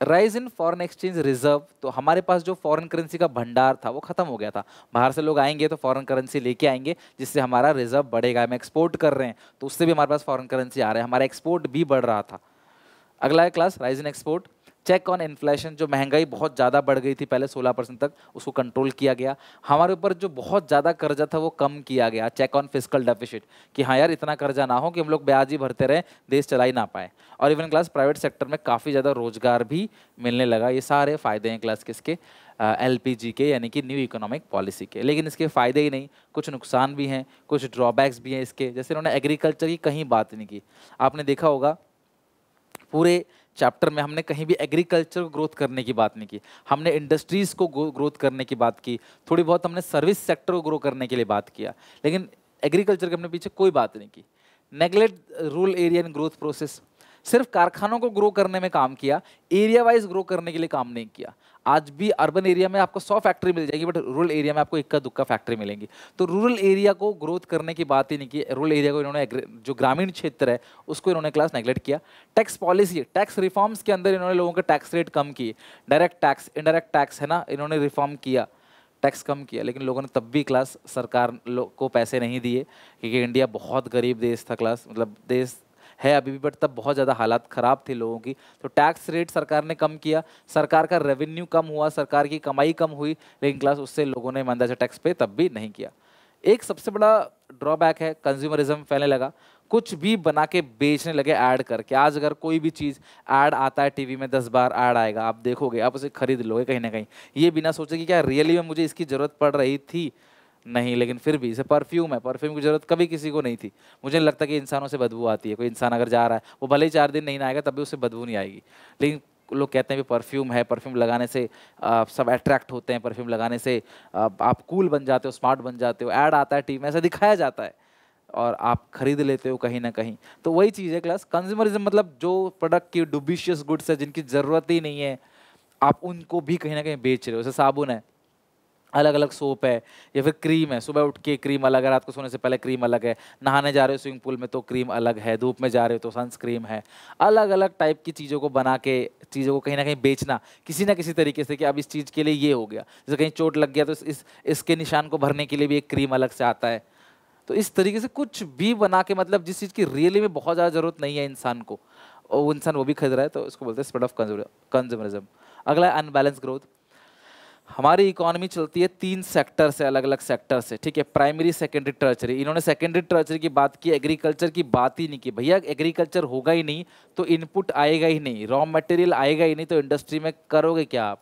[SPEAKER 1] Rise in foreign exchange reserve, तो हमारे पास जो फॉरेन करेंसी का भंडार था वो खत्म हो गया था। बाहर से लोग आएंगे तो फॉरेन करेंसी लेके आएंगे, जिससे हमारा रिजर्व बढ़ेगा। हम एक्सपोर्ट कर रहे हैं तो उससे भी हमारे पास फॉरेन करेंसी आ रहा है, हमारा एक्सपोर्ट भी बढ़ रहा था। अगला है class rise in export. Check on inflation, जो महंगाई बहुत ज़्यादा बढ़ गई थी पहले 16% तक, उसको कंट्रोल किया गया। हमारे ऊपर जो बहुत ज़्यादा कर्जा था वो कम किया गया। चेक ऑन फिस्कल डेफिसिट, कि हाँ यार इतना कर्जा ना हो कि हम लोग ब्याज ही भरते रहे, देश चला ही ना पाए। और इवन क्लास प्राइवेट सेक्टर में काफ़ी ज़्यादा रोजगार भी मिलने लगा। ये सारे फायदे हैं क्लास किसके? एलपीजी के, यानी कि न्यू इकोनॉमिक पॉलिसी के। लेकिन इसके फ़ायदे ही नहीं, कुछ नुकसान भी हैं, कुछ ड्रॉबैक्स भी हैं इसके। जैसे उन्होंने एग्रीकल्चर की कहीं बात नहीं की। आपने देखा होगा पूरे चैप्टर में हमने कहीं भी एग्रीकल्चर को ग्रोथ करने की बात नहीं की, हमने इंडस्ट्रीज को ग्रोथ करने की बात की, थोड़ी बहुत हमने सर्विस सेक्टर को ग्रो करने के लिए बात किया, लेकिन एग्रीकल्चर के हमने पीछे कोई बात नहीं की। Neglect rural area in growth process, सिर्फ कारखानों को ग्रो करने में काम किया, एरिया वाइज ग्रो करने के लिए काम नहीं किया। आज भी अर्बन एरिया में आपको 100 फैक्ट्री मिल जाएगी, बट रूरल एरिया में आपको इक्का दुक्का फैक्ट्री मिलेंगी। तो रूरल एरिया को ग्रोथ करने की बात ही नहीं की। रूरल एरिया को इन्होंने, जो ग्रामीण क्षेत्र है उसको इन्होंने क्लास नेगलेक्ट किया। टैक्स पॉलिसी, टैक्स रिफॉर्म्स के अंदर इन्होंने लोगों के टैक्स रेट कम किए, डायरेक्ट टैक्स, इनडायरेक्ट टैक्स है ना, इन्होंने रिफॉर्म किया, टैक्स कम किया। लेकिन लोगों ने तब भी क्लास सरकार को पैसे नहीं दिए, क्योंकि इंडिया बहुत गरीब देश था क्लास, मतलब देश है अभी भी, बट तब बहुत ज़्यादा हालात ख़राब थी लोगों की। तो टैक्स रेट सरकार ने कम किया, सरकार का रेवेन्यू कम हुआ, सरकार की कमाई कम हुई, लेकिन क्लास उससे लोगों ने ईमानदारी से टैक्स पे तब भी नहीं किया। एक सबसे बड़ा ड्रॉबैक है, कंज्यूमरिज्म फैलने लगा, कुछ भी बना के बेचने लगे ऐड करके। आज अगर कोई भी चीज़ ऐड आता है टीवी में, 10 बार ऐड आएगा, आप देखोगे, आप उसे खरीद लोगे कहीं ना कहीं, ये बिना सोचे कि क्या रियली में मुझे इसकी ज़रूरत पड़ रही थी, नहीं। लेकिन फिर भी, जैसे परफ्यूम है, परफ्यूम की जरूरत कभी किसी को नहीं थी। मुझे नहीं लगता कि इंसानों से बदबू आती है। कोई इंसान अगर जा रहा है, वो भले ही 4 दिन नहीं नहाएगा तब भी उससे बदबू नहीं आएगी। लेकिन लोग कहते हैं कि परफ्यूम है, परफ्यूम लगाने से सब अट्रैक्ट होते हैं, परफ्यूम लगाने से आप कूल बन जाते हो, स्मार्ट बन जाते हो। ऐड आता है टीवी में, ऐसा दिखाया जाता है और आप खरीद लेते हो कहीं ना कहीं। तो वही चीज़ है क्लास, कंज्यूमरिज्म, मतलब जो प्रोडक्ट की डुबिशियस गुड्स है, जिनकी ज़रूरत ही नहीं है, आप उनको भी कहीं ना कहीं बेच रहे हो। जैसे साबुन है, अलग अलग सोप है, या फिर क्रीम है, सुबह उठ के क्रीम अलग है, रात को सोने से पहले क्रीम अलग है, नहाने जा रहे हो स्विमिंग पूल में तो क्रीम अलग है, धूप में जा रहे हो तो सनस्क्रीम है। अलग अलग टाइप की चीज़ों को बना के चीज़ों को कहीं ना कहीं बेचना किसी ना किसी तरीके से, कि अब इस चीज़ के लिए ये हो गया। जैसे कहीं चोट लग गया तो इसके निशान को भरने के लिए भी एक क्रीम अलग से आता है। तो इस तरीके से कुछ भी बना के, मतलब जिस चीज़ की रियली में बहुत ज़्यादा ज़रूरत नहीं है इंसान को, और वो इंसान वो भी खरीद रहा है, तो इसको बोलते हैं स्प्रेड ऑफ कंज्यूमरिज्म। अगला है अनबैलेंस ग्रोथ। हमारी इकोनॉमी चलती है 3 सेक्टर से, अलग अलग सेक्टर से, ठीक है, प्राइमरी, सेकेंडरी, टर्चरी। इन्होंने सेकेंडरी टर्चरी की बात की, एग्रीकल्चर की बात ही नहीं की। भैया एग्रीकल्चर होगा ही नहीं तो इनपुट आएगा ही नहीं, रॉ मटेरियल आएगा ही नहीं, तो इंडस्ट्री में करोगे क्या आप?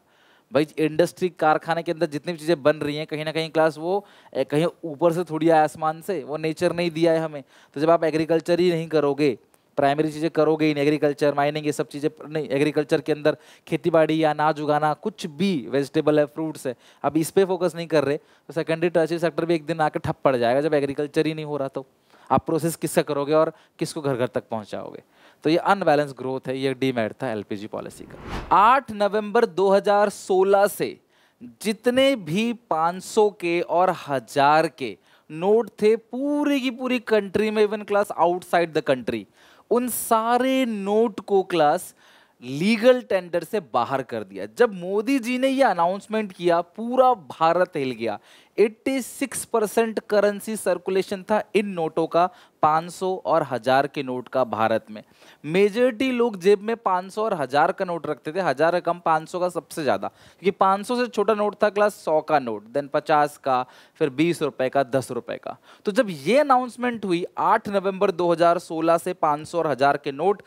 [SPEAKER 1] भाई इंडस्ट्री, कारखाने के अंदर जितनी भी चीज़ें बन रही हैं, कहीं ना कहीं क्लास वो कहीं ऊपर से थोड़ी आया आसमान से, वो नेचर नहीं दिया है हमें। तो जब आप एग्रीकल्चर ही नहीं करोगे, प्राइमरी चीज़ें करोगे ही नहीं, एग्रीकल्चर, माइनिंग, ये सब चीज़ें नहीं, एग्रीकल्चर के अंदर खेती बाड़ी या अनाज उगाना, कुछ भी, वेजिटेबल है, फ्रूट्स है, अब इस पे फोकस नहीं कर रहे, तो सेकेंडरी टर्शियरी सेक्टर भी एक दिन आकर ठप पड़ जाएगा। जब एग्रीकल्चर ही नहीं हो रहा तो आप प्रोसेस किसका करोगे और किसको घर घर तक पहुंचाओगे? तो ये अनबैलेंस ग्रोथ है, ये डीमेरिट था एलपीजी पॉलिसी का। 8 नवंबर 2016 से जितने भी 500 के और 1000 के नोट थे पूरी की पूरी कंट्री में, even class outside the country, उन सारे नोट को क्लास लीगल टेंडर से बाहर कर दिया। जब मोदी जी ने यह अनाउंसमेंट किया, पूरा भारत हिल गया। 86% करेंसी सर्कुलेशन था इन नोटों का, 500 और 1000 के नोट का भारत में। मेजॉरिटी लोग जेब में 500 और 1000 का नोट रखते थे, 1000 का कम, 500 का सबसे ज्यादा, क्योंकि 500 से छोटा नोट था क्लास 100 का नोट, देन 50 का, फिर 20 रुपए का, 10 रुपए का। तो जब ये अनाउंसमेंट हुई 8 नवंबर 2016 से 500 और 1000 के नोट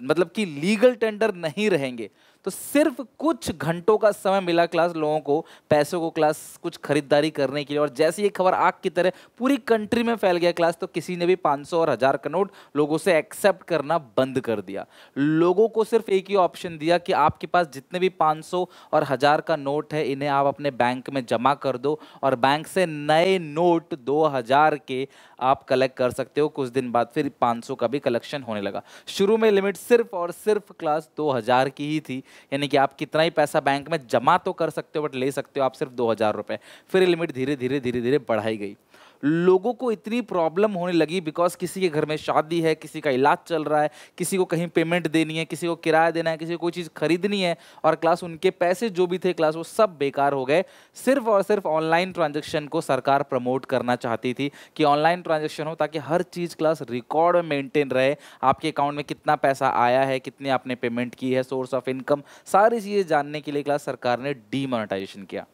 [SPEAKER 1] मतलब कि लीगल टेंडर नहीं रहेंगे, तो सिर्फ कुछ घंटों का समय मिला क्लास लोगों को, पैसों को क्लास कुछ खरीदारी करने के लिए। और जैसे ये खबर आग की तरह पूरी कंट्री में फैल गया क्लास, तो किसी ने भी 500 और 1000 का नोट लोगों से एक्सेप्ट करना बंद कर दिया। लोगों को सिर्फ एक ही ऑप्शन दिया कि आपके पास जितने भी 500 और 1000 का नोट है, इन्हें आप अपने बैंक में जमा कर दो, और बैंक से नए नोट 2000 के आप कलेक्ट कर सकते हो। कुछ दिन बाद फिर 500 का भी कलेक्शन होने लगा। शुरू में लिमिट सिर्फ और सिर्फ क्लास 2000 की ही थी, यानी कि आप कितना ही पैसा बैंक में जमा तो कर सकते हो, बट ले सकते हो आप सिर्फ 2000 रुपए। फिर लिमिट धीरे धीरे धीरे धीरे बढ़ाई गई। लोगों को इतनी प्रॉब्लम होने लगी, बिकॉज किसी के घर में शादी है, किसी का इलाज चल रहा है, किसी को कहीं पेमेंट देनी है, किसी को किराया देना है, किसी को कोई चीज़ खरीदनी है, और क्लास उनके पैसे जो भी थे क्लास वो सब बेकार हो गए। सिर्फ और सिर्फ ऑनलाइन ट्रांजैक्शन को सरकार प्रमोट करना चाहती थी कि ऑनलाइन ट्रांजैक्शन हो, ताकि हर चीज़ क्लास रिकॉर्ड में मेंटेन रहे, आपके अकाउंट में कितना पैसा आया है, कितने आपने पेमेंट की है, सोर्स ऑफ इनकम, सारी चीज़ें जानने के लिए क्लास सरकार ने डीमोनेटाइजेशन किया।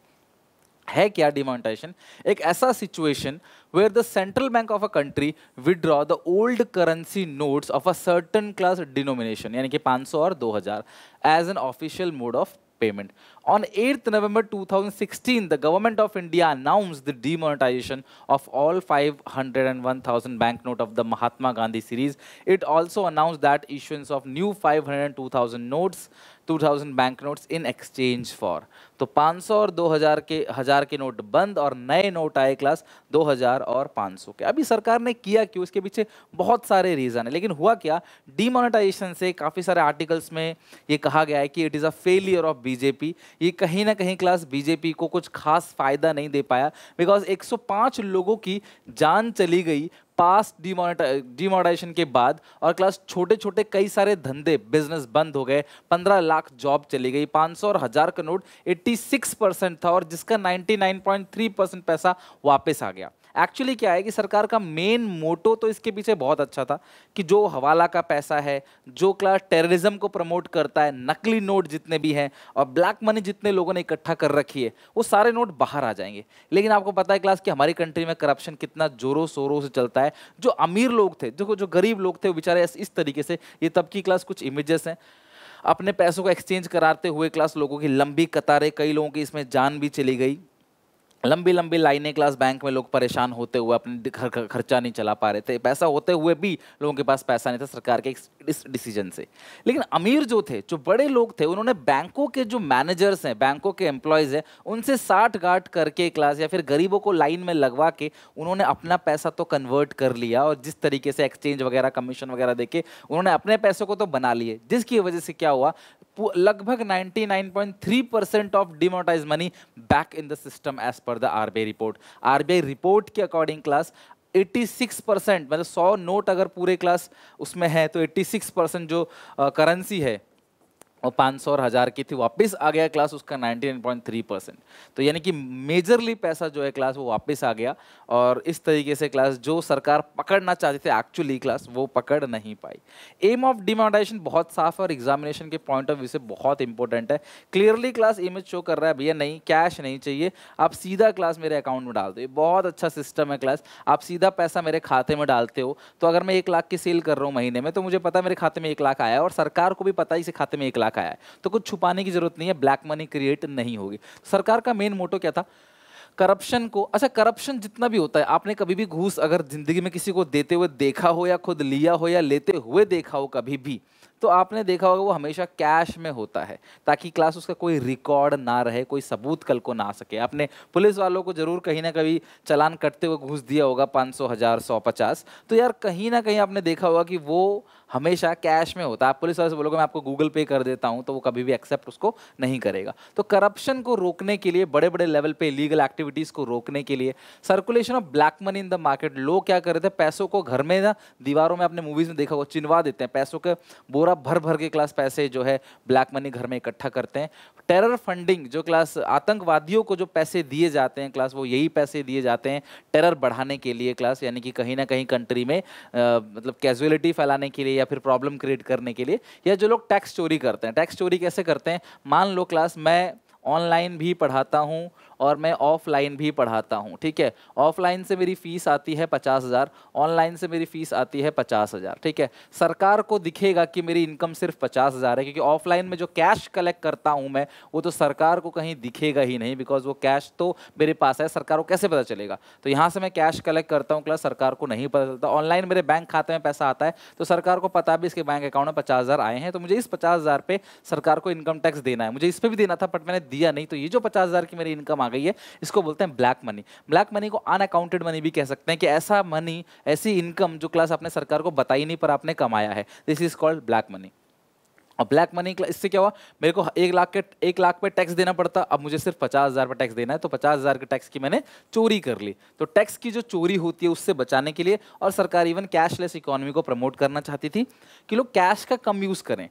[SPEAKER 1] है क्या डिमोनेटाइजेशन? एक ऐसा situation where the central bank of a country withdraw the old currency notes of a certain class denomination, यानी कि 500 और 2000 as an official mode of payment. On 8th November 2016, the government of India announced the demonetization of all 500 and 1000 banknote of the Mahatma Gandhi series. It also announced that issuance of new 500 and 2000 notes, 2000 banknotes in exchange for. तो 500 और 2000 के हजार के note बंद और नए note आए class 2000 और 500 के। अभी सरकार ने किया क्यों, इसके पीछे बहुत सारे रीजन है, लेकिन हुआ क्या, डीमोनेटाइजेशन से काफ़ी सारे आर्टिकल्स में ये कहा गया है कि it is a failure of BJP. ये कहीं ना कहीं क्लास बीजेपी को कुछ खास फायदा नहीं दे पाया, बिकॉज 105 लोगों की जान चली गई पास डिमोनेटाइजेशन के बाद, और क्लास छोटे छोटे कई सारे धंधे बिजनेस बंद हो गए, 15 लाख जॉब चली गई, 500 और 1000 का नोट 86% था और जिसका 99.3% पैसा वापस आ गया। एक्चुअली क्या है कि सरकार का मेन मोटो तो इसके पीछे बहुत अच्छा था कि जो हवाला का पैसा है, जो क्लास टेररिज्म को प्रमोट करता है, नकली नोट जितने भी हैं और ब्लैक मनी जितने लोगों ने इकट्ठा कर रखी है, वो सारे नोट बाहर आ जाएंगे। लेकिन आपको पता है क्लास कि हमारी कंट्री में करप्शन कितना जोरों शोरों से चलता है। जो अमीर लोग थे, जो गरीब लोग थे, वो बेचारे इस तरीके से, ये तब की क्लास कुछ इमेजेस हैं, अपने पैसों को एक्सचेंज कराते हुए क्लास लोगों की लंबी कतारें, कई लोगों की इसमें जान भी चली गई, लंबी लंबी लाइनें क्लास बैंक में लोग परेशान होते हुए अपने खर्चा नहीं चला पा रहे थे, पैसा होते हुए भी लोगों के पास पैसा नहीं था सरकार के इस डिसीजन से। लेकिन अमीर जो थे, जो बड़े लोग थे, उन्होंने बैंकों के जो मैनेजर्स हैं, बैंकों के एम्प्लॉयज़ हैं, उनसे साठ गांठ करके क्लास या फिर गरीबों को लाइन में लगवा के उन्होंने अपना पैसा तो कन्वर्ट कर लिया, और जिस तरीके से एक्सचेंज वगैरह कमीशन वगैरह देके उन्होंने अपने पैसों को तो बना लिए, जिसकी वजह से क्या हुआ, लगभग 99.3% of demonetise money back in the system as per the RBI report. RBI report के अकॉर्डिंग क्लास 86%, मतलब 100 नोट अगर पूरे क्लास उसमें है तो 86% जो करेंसी है और 500 और 1000 की थी, वापस आ गया क्लास उसका 99.3%। तो यानी कि मेजरली पैसा जो है क्लास वो वापस आ गया, और इस तरीके से क्लास जो सरकार पकड़ना चाहती थी एक्चुअली क्लास वो पकड़ नहीं पाई। एम ऑफ डिमोनेटाइजेशन बहुत साफ है और एग्जामिनेशन के पॉइंट ऑफ व्यू से बहुत इंपॉर्टेंट है। क्लियरली क्लास इमेज शो कर रहा है, भैया नहीं कैश नहीं चाहिए, आप सीधा क्लास मेरे अकाउंट में डाल दो। ये बहुत अच्छा सिस्टम है क्लास, आप सीधा पैसा मेरे खाते में डालते हो। तो अगर मैं 1 लाख की सेल कर रहा हूँ महीने में, तो मुझे पता है मेरे खाते में 1 लाख आया है, और सरकार को भी पता है इसे खाते में 1 लाख आया है, तो कुछ छुपाने की जरूरत नहीं है, ब्लैक मनी क्रिएट नहीं होगी। सरकार का मेन मोटो क्या था, करप्शन को, अच्छा करप्शन जितना भी होता है, आपने कभी भी घूस अगर जिंदगी में किसी को देते हुए देखा हो, या खुद लिया हो, या लेते हुए देखा हो कभी भी, तो आपने देखा होगा वो हमेशा कैश में होता है, ताकि क्लास उसका कोई रिकॉर्ड ना रहे, कोई सबूत कल को ना आ सके। आपने पुलिस वालों को जरूर कहीं ना कहीं चालान कटते हुए घूस दिया होगा 500, 1000, 100, 50, तो यार कहीं ना कहीं आपने देखा होगा कि वो हमेशा कैश में होता है। आप पुलिस वाले से बोलोगे मैं आपको गूगल पे कर देता हूं, तो वो कभी भी एक्सेप्ट उसको नहीं करेगा। तो करप्शन को रोकने के लिए, बड़े बड़े लेवल पे लीगल एक्टिविटीज को रोकने के लिए, circulation of black money in the market, लोग क्या कर रहे थे, पैसों को घर में ना, दीवारों में, आपने मूवीज में देखा होगा, चिनवा देते हैं पैसों के बोरा भर भर के क्लास पैसे जो है ब्लैक मनी घर में इकट्ठा करते हैं। टेरर फंडिंग, जो क्लास आतंकवादियों को जो पैसे दिए जाते हैं क्लास, वो यही पैसे दिए जाते हैं टेरर बढ़ाने के लिए क्लास, यानी कि कहीं ना कहीं कंट्री में मतलब कैजुअलिटी फैलाने के लिए या फिर प्रॉब्लम क्रिएट करने के लिए। या जो लोग टैक्स चोरी करते हैं, टैक्स चोरी कैसे करते हैं, मान लो क्लास मैं ऑनलाइन भी पढ़ाता हूँ और मैं ऑफलाइन भी पढ़ाता हूँ, ठीक है, ऑफलाइन से मेरी फीस आती है 50,000, ऑनलाइन से मेरी फीस आती है 50,000, ठीक है। सरकार को दिखेगा कि मेरी इनकम सिर्फ 50,000 है, क्योंकि ऑफलाइन में जो कैश कलेक्ट करता हूँ मैं, वो तो सरकार को कहीं दिखेगा ही नहीं, बिकॉज वो कैश तो मेरे पास है, सरकार को कैसे पता चलेगा। तो यहाँ से मैं कैश कलेक्ट करता हूँ क्लास, सरकार को नहीं पता चलता। ऑनलाइन मेरे बैंक खाते में पैसा आता है, तो सरकार को पता भी इसके बैंक अकाउंट में 50,000 आए हैं, तो मुझे इस 50,000 पे सरकार को इनकम टैक्स देना है, मुझे इस पर भी देना था बट मैंने दिया नहीं, तो ये जो 50,000 की मेरी इनकम आ गई है, इसको बोलते हैं ब्लैक मनी। ब्लैक मनी को अनअकाउंटेड मनी भी कह सकते हैं, कि ऐसा मनी, ऐसी इनकम जो क्लास आपने सरकार को बताई नहीं पर आपने कमाया है, this is called black money. और ब्लैक मनी इससे क्या हुआ, मेरे को 1 लाख पे टैक्स देना पड़ता, अब मुझे सिर्फ 50,000 पे टैक्स देना है, तो 50,000 के टैक्स की मैंने चोरी कर ली। तो टैक्स की जो चोरी होती है उससे बचाने के लिए, और सरकार इवन कैशलेस इकोनॉमी को प्रमोट करना चाहती थी कि लोग कैश का कम यूज करें,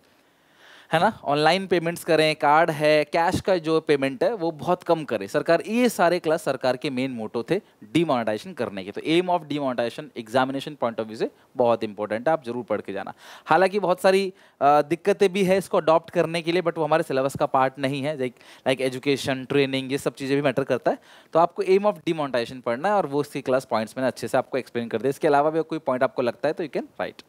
[SPEAKER 1] है ना, ऑनलाइन पेमेंट्स करें, कार्ड है, कैश का जो पेमेंट है वो बहुत कम करे सरकार। ये सारे क्लास सरकार के मेन मोटो थे डिमोनेटाइजेशन करने के। तो aim of demonetisation examination point of view से बहुत इंपॉर्टेंट है, आप जरूर पढ़ के जाना। हालांकि बहुत सारी दिक्कतें भी है इसको अडॉप्ट करने के लिए, बट वो हमारे सिलेबस का पार्ट नहीं है, लाइक एजुकेशन, ट्रेनिंग, ये सब चीज़ें भी मैटर करता है। तो आपको एम ऑफ डिमोनेटाइजेशन पढ़ना है, और वो उसकी क्लास पॉइंट्स मैंने अच्छे से आपको एक्सप्लेन कर दिया। इसके अलावा भी कोई पॉइंट आपको लगता है तो you can write.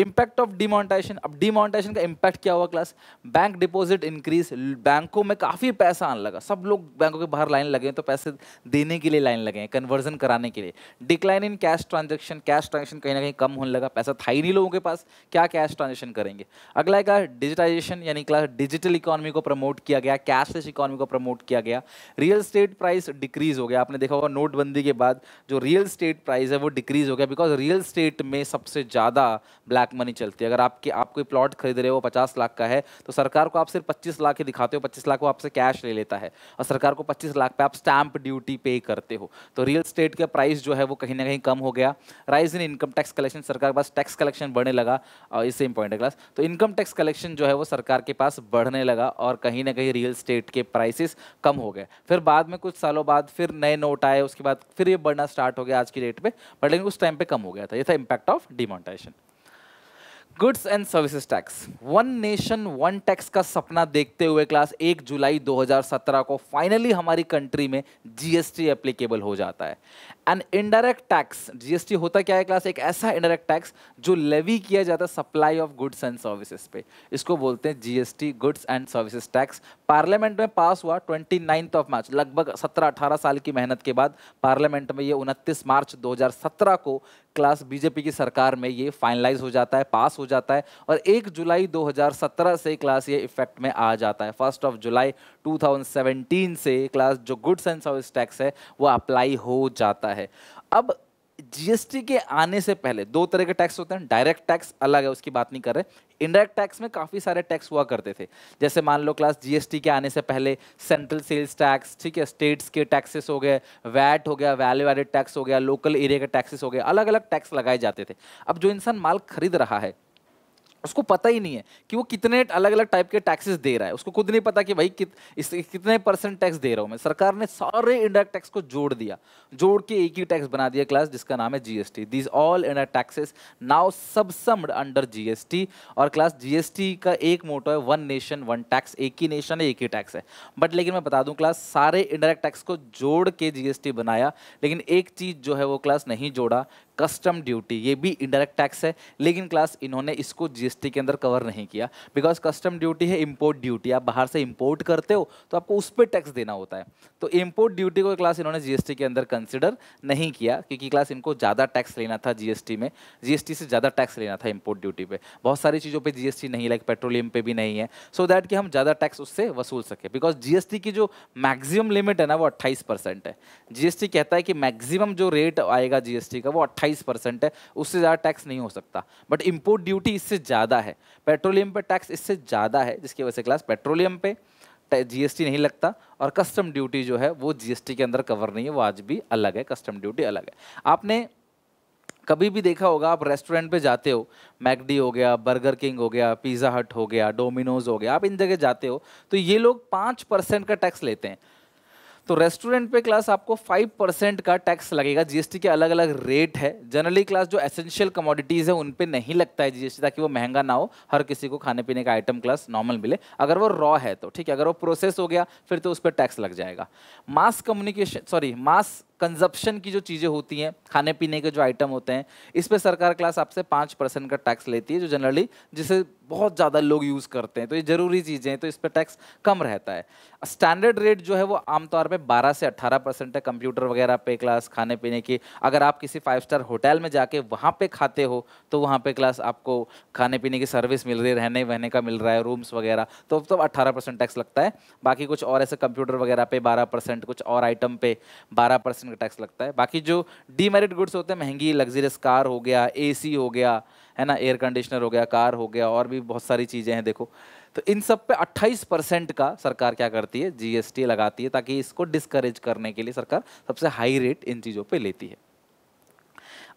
[SPEAKER 1] Impact of demonetisation, अब डिमोनेटाइजेशन का इम्पैक्ट क्या हुआ क्लास? बैंक डिपॉजिट इंक्रीज, बैंकों में काफी पैसा आने लगा, सब लोग बैंकों के बाहर लाइन लगे हैं, तो पैसे देने के लिए लाइन लगे हैं, कन्वर्जन कराने के लिए। Decline in cash transaction, cash transaction कहीं ना कहीं कम होने लगा, पैसा था ही नहीं लोगों के पास, क्या कैश ट्रांजेक्शन करेंगे। अगला है डिजिटाइजेशन, यानी क्लास डिजिटल इकोनॉमी को प्रमोट किया गया, कैशलेस इकोनॉमी को प्रमोट किया गया। रियल स्टेट प्राइस डिक्रीज हो गया, आपने देखा होगा नोटबंदी के बाद जो रियल स्टेट प्राइस है वो डिक्रीज हो गया, बिकॉज रियल स्टेट में सबसे ज्यादा ब्लैक मनी चलती है। अगर आप कोई प्लॉट खरीद रहे हो 50 लाख का है, तो सरकार को आप सिर्फ 25 लाख ही दिखाते हो, 25 लाख वो आपसे कैश ले लेता है, और सरकार को 25 लाख पे आप स्टैंप ड्यूटी पे करते हो। तो रियल स्टेट का प्राइस जो है वो कहीं ना कहीं कम हो गया। Rise in income tax collection, सरकार के पास टैक्स कलेक्शन बढ़ने लगा, और इससे इंपॉर्टेंट है क्लास, तो इनकम टैक्स कलेक्शन जो है वो सरकार के पास बढ़ने लगा, और कहीं ना कहीं रियल स्टेट के प्राइसेस कम हो गए। फिर बाद में कुछ सालों बाद फिर नए नोट आए, उसके बाद फिर ये बढ़ना स्टार्ट हो गया आज की डेट पे, बट लेकिन उस टाइम पे कम हो गया था। ये था impact of demonetisation. Goods and services tax, one nation one tax का सपना देखते हुए क्लास 1 जुलाई 2017 को फाइनली हमारी कंट्री में जीएसटी एप्लीकेबल हो जाता है। एन इनडायरेक्ट टैक्स, जीएसटी होता क्या है क्लास? एक ऐसा इनडायरेक्ट टैक्स जो लेवी किया जाता है supply of goods and services पे, इसको बोलते हैं GST, goods and services tax. Parliament में पास हुआ 29 मार्च, लगभग 17-18 साल की मेहनत के बाद पार्लियामेंट में ये 29 मार्च 2017 को क्लास बीजेपी की सरकार में ये फाइनलाइज हो जाता है, पास हो जाता है, और 1 जुलाई 2017 से क्लास ये इफेक्ट में आ जाता है। 1 जुलाई 2017 से क्लास जो गुड्स एंड सर्विस टैक्स है वो अप्लाई हो जाता है। अब जीएसटी के आने से पहले दो तरह के टैक्स होते हैं, डायरेक्ट टैक्स अलग है, उसकी बात नहीं कर रहे। इनडायरेक्ट टैक्स में काफी सारे टैक्स हुआ करते थे, जैसे मान लो क्लास जीएसटी के आने से पहले सेंट्रल सेल्स टैक्स, ठीक है, स्टेट्स के टैक्सेस हो गए, वैट हो गया, वैल्यू एडेड टैक्स हो गया, लोकल एरिया के टैक्सेस हो गए, अलग अलग टैक्स लगाए जाते थे। अब जो इंसान माल खरीद रहा है उसको पता ही नहीं है कि वो कितने अलग अलग टाइप के टैक्सेस दे रहा है, उसको खुद नहीं पता कि भाई कितने परसेंट टैक्स दे रहा हूं मैं। सरकार ने सारे इनडायरेक्ट टैक्स को जोड़ दिया, जोड़ के एक ही टैक्स बना दिया क्लास, जिसका नाम है GST. These all indirect taxes now subsumed under GST. और क्लास जीएसटी का एक मोटो है वन नेशन वन टैक्स, एक ही नेशन है एक ही टैक्स है। बट लेकिन मैं बता दूं क्लास, सारे इनडायरेक्ट टैक्स को जोड़ के जीएसटी बनाया, लेकिन एक चीज जो है वो क्लास नहीं जोड़ा, कस्टम ड्यूटी। ये भी इनडायरेक्ट टैक्स है, लेकिन क्लास इन्होंने इसको जीएसटी के अंदर कवर नहीं किया, बिकॉज कस्टम ड्यूटी है इंपोर्ट ड्यूटी, आप बाहर से इंपोर्ट करते हो तो आपको उस पर टैक्स देना होता है। तो इंपोर्ट ड्यूटी को क्लास इन्होंने जीएसटी के अंदर कंसिडर नहीं किया, क्योंकि क्लास इनको ज़्यादा टैक्स लेना था जीएसटी में, जीएसटी से ज़्यादा टैक्स लेना था इंपोर्ट ड्यूटी पे। बहुत सारी चीज़ों पे जीएसटी नहीं, लाइक पेट्रोलियम पे भी नहीं है, सो दैट कि हम ज़्यादा टैक्स उससे वसूल सके। बिकॉज जीएसटी की जो मैक्सिमम लिमिट है ना वो 28% है। जीएसटी कहता है कि मैक्सिमम जो रेट आएगा जीएसटी का वो 28% है, उससे ज़्यादा टैक्स नहीं हो सकता। बट इंपोर्ट ड्यूटी इससे ज़्यादा है, पेट्रोलियम पे टैक्स इससे ज़्यादा है, जिसकी वजह से क्लास पेट्रोलियम पे जीएसटी नहीं लगता, और कस्टम ड्यूटी जो है वो जीएसटी के अंदर कवर नहीं है, वो आज भी अलग है, कस्टम ड्यूटी अलग है। आपने कभी भी देखा होगा, आप रेस्टोरेंट पे जाते हो, मैकडी हो गया, बर्गर किंग हो गया, पिज़्ज़ा हट हो गया, डोमिनोज हो गया, आप इन जगह जाते हो तो ये लोग 5% का टैक्स लेते हैं। तो रेस्टोरेंट पे क्लास आपको 5% का टैक्स लगेगा। जीएसटी के अलग अलग रेट है, जनरली क्लास जो एसेंशियल कमोडिटीज है उन पे नहीं लगता है जीएसटी, ताकि वो महंगा ना हो, हर किसी को खाने पीने का आइटम क्लास नॉर्मल मिले। अगर वो रॉ है तो ठीक है, अगर वो प्रोसेस हो गया फिर तो उस पर टैक्स लग जाएगा। मास कंजप्शन की जो चीज़ें होती हैं, खाने पीने के जो आइटम होते हैं, इस पे सरकार क्लास आपसे 5% का टैक्स लेती है, जो जनरली जिसे बहुत ज़्यादा लोग यूज़ करते हैं, तो ये जरूरी चीज़ें हैं, तो इस पे टैक्स कम रहता है। स्टैंडर्ड रेट जो है वो आमतौर पे 12 से 18% है, कंप्यूटर वगैरह पे क्लास, खाने पीने की। अगर आप किसी 5 स्टार होटल में जाके वहाँ पे खाते हो तो वहाँ पे क्लास आपको खाने पीने की सर्विस मिल रही है, रहने वहने का मिल रहा है, रूम्स वगैरह, तो 18% टैक्स लगता है। बाकी कुछ और ऐसे कंप्यूटर वगैरह पे 12%, कुछ और आइटम पे 12% का टैक्स लगता है। बाकी जो डीमेरिट गुड्स होते हैं, महंगी लग्जरियस कार हो गया, एसी हो गया, है ना, एयर कंडीशनर हो गया, कार हो गया, और भी बहुत सारी चीज़ें हैं देखो, तो इन सब पे 28% का सरकार क्या करती है, जीएसटी लगाती है, ताकि इसको डिस्करेज करने के लिए सरकार सबसे हाई रेट इन चीज़ों पे लेती है।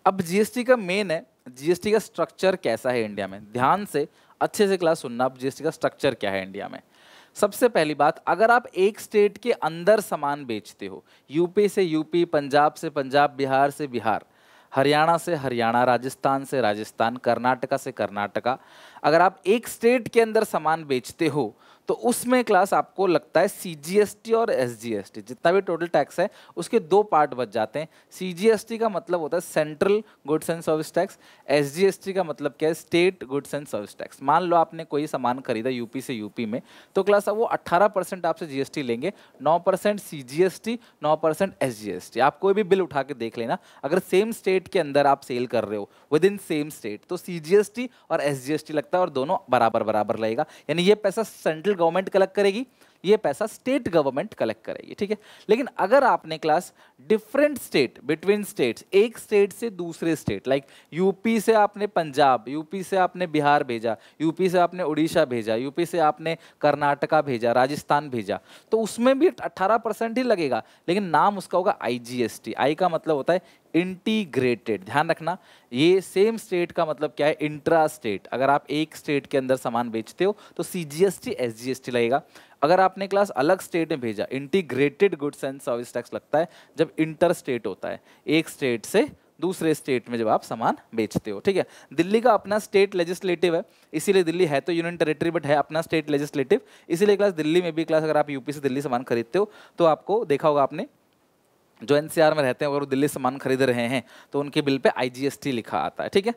[SPEAKER 1] अब जीएसटी का मेन है, जीएसटी का स्ट्रक्चर कैसा है इंडिया में, ध्यान से अच्छे से क्लास सुनना। अब जीएसटी का स्ट्रक्चर क्या है इंडिया में, सबसे पहली बात, अगर आप एक स्टेट के अंदर सामान बेचते हो, यूपी से यूपी, पंजाब से पंजाब, बिहार से बिहार, हरियाणा से हरियाणा, राजस्थान से राजस्थान, कर्नाटका से कर्नाटका, अगर आप एक स्टेट के अंदर सामान बेचते हो तो उसमें क्लास आपको लगता है सीजीएसटी और एसजीएसटी, जितना भी टोटल टैक्स है उसके दो पार्ट बच जाते हैं। सीजीएसटी का मतलब होता है central goods and service tax, SGST का मतलब क्या है, state goods and service tax. मान लो आपने कोई सामान खरीदा यूपी से यूपी में, तो क्लास अब वो 18% आपसे जीएसटी लेंगे, 9% सीजीएसटी, 9% एसजीएसटी। आप कोई भी बिल उठा के देख लेना, अगर सेम स्टेट के अंदर आप सेल कर रहे हो विद इन सेम स्टेट, तो सीजीएसटी और एसजीएसटी लगता है और दोनों बराबर बराबर लगेगा। यानी ये पैसा सेंट्रल गवर्नमेंट कलेक्ट करेगी, ये पैसा स्टेट गवर्नमेंट कलेक्ट करेगी, ठीक है। लेकिन अगर आपने class different state, between states, एक स्टेट से दूसरे स्टेट, लाइक यूपी से आपने पंजाब, यूपी से आपने बिहार भेजा, यूपी से आपने उड़ीसा भेजा, यूपी से आपने कर्नाटका भेजा, राजस्थान भेजा, तो उसमें भी 18% ही लगेगा, लेकिन नाम उसका होगा आईजीएसटी। आई का मतलब होता है इंटीग्रेटेड। ध्यान रखना, ये सेम स्टेट का मतलब क्या है, इंट्रा स्टेट। अगर आप एक स्टेट के अंदर सामान बेचते हो तो सीजीएसटी एसजीएसटी लगेगा। अगर आपने क्लास अलग स्टेट में भेजा, integrated goods and service tax लगता है जब इंटर स्टेट होता है, एक स्टेट से दूसरे स्टेट में जब आप सामान बेचते हो, ठीक है। दिल्ली का अपना स्टेट लेजिस्लेटिव है, इसीलिए दिल्ली है तो यूनियन टेरिटरी बट है अपना स्टेट लेजिस्लेटिव, इसीलिए क्लास दिल्ली में भी क्लास अगर आप यूपी से दिल्ली सामान खरीदते हो तो आपको देखा होगा आपने, जो एनसीआर में रहते हैं अगर वो दिल्ली सामान खरीद रहे हैं तो उनके बिल पे आईजीएसटी लिखा आता है, ठीक है।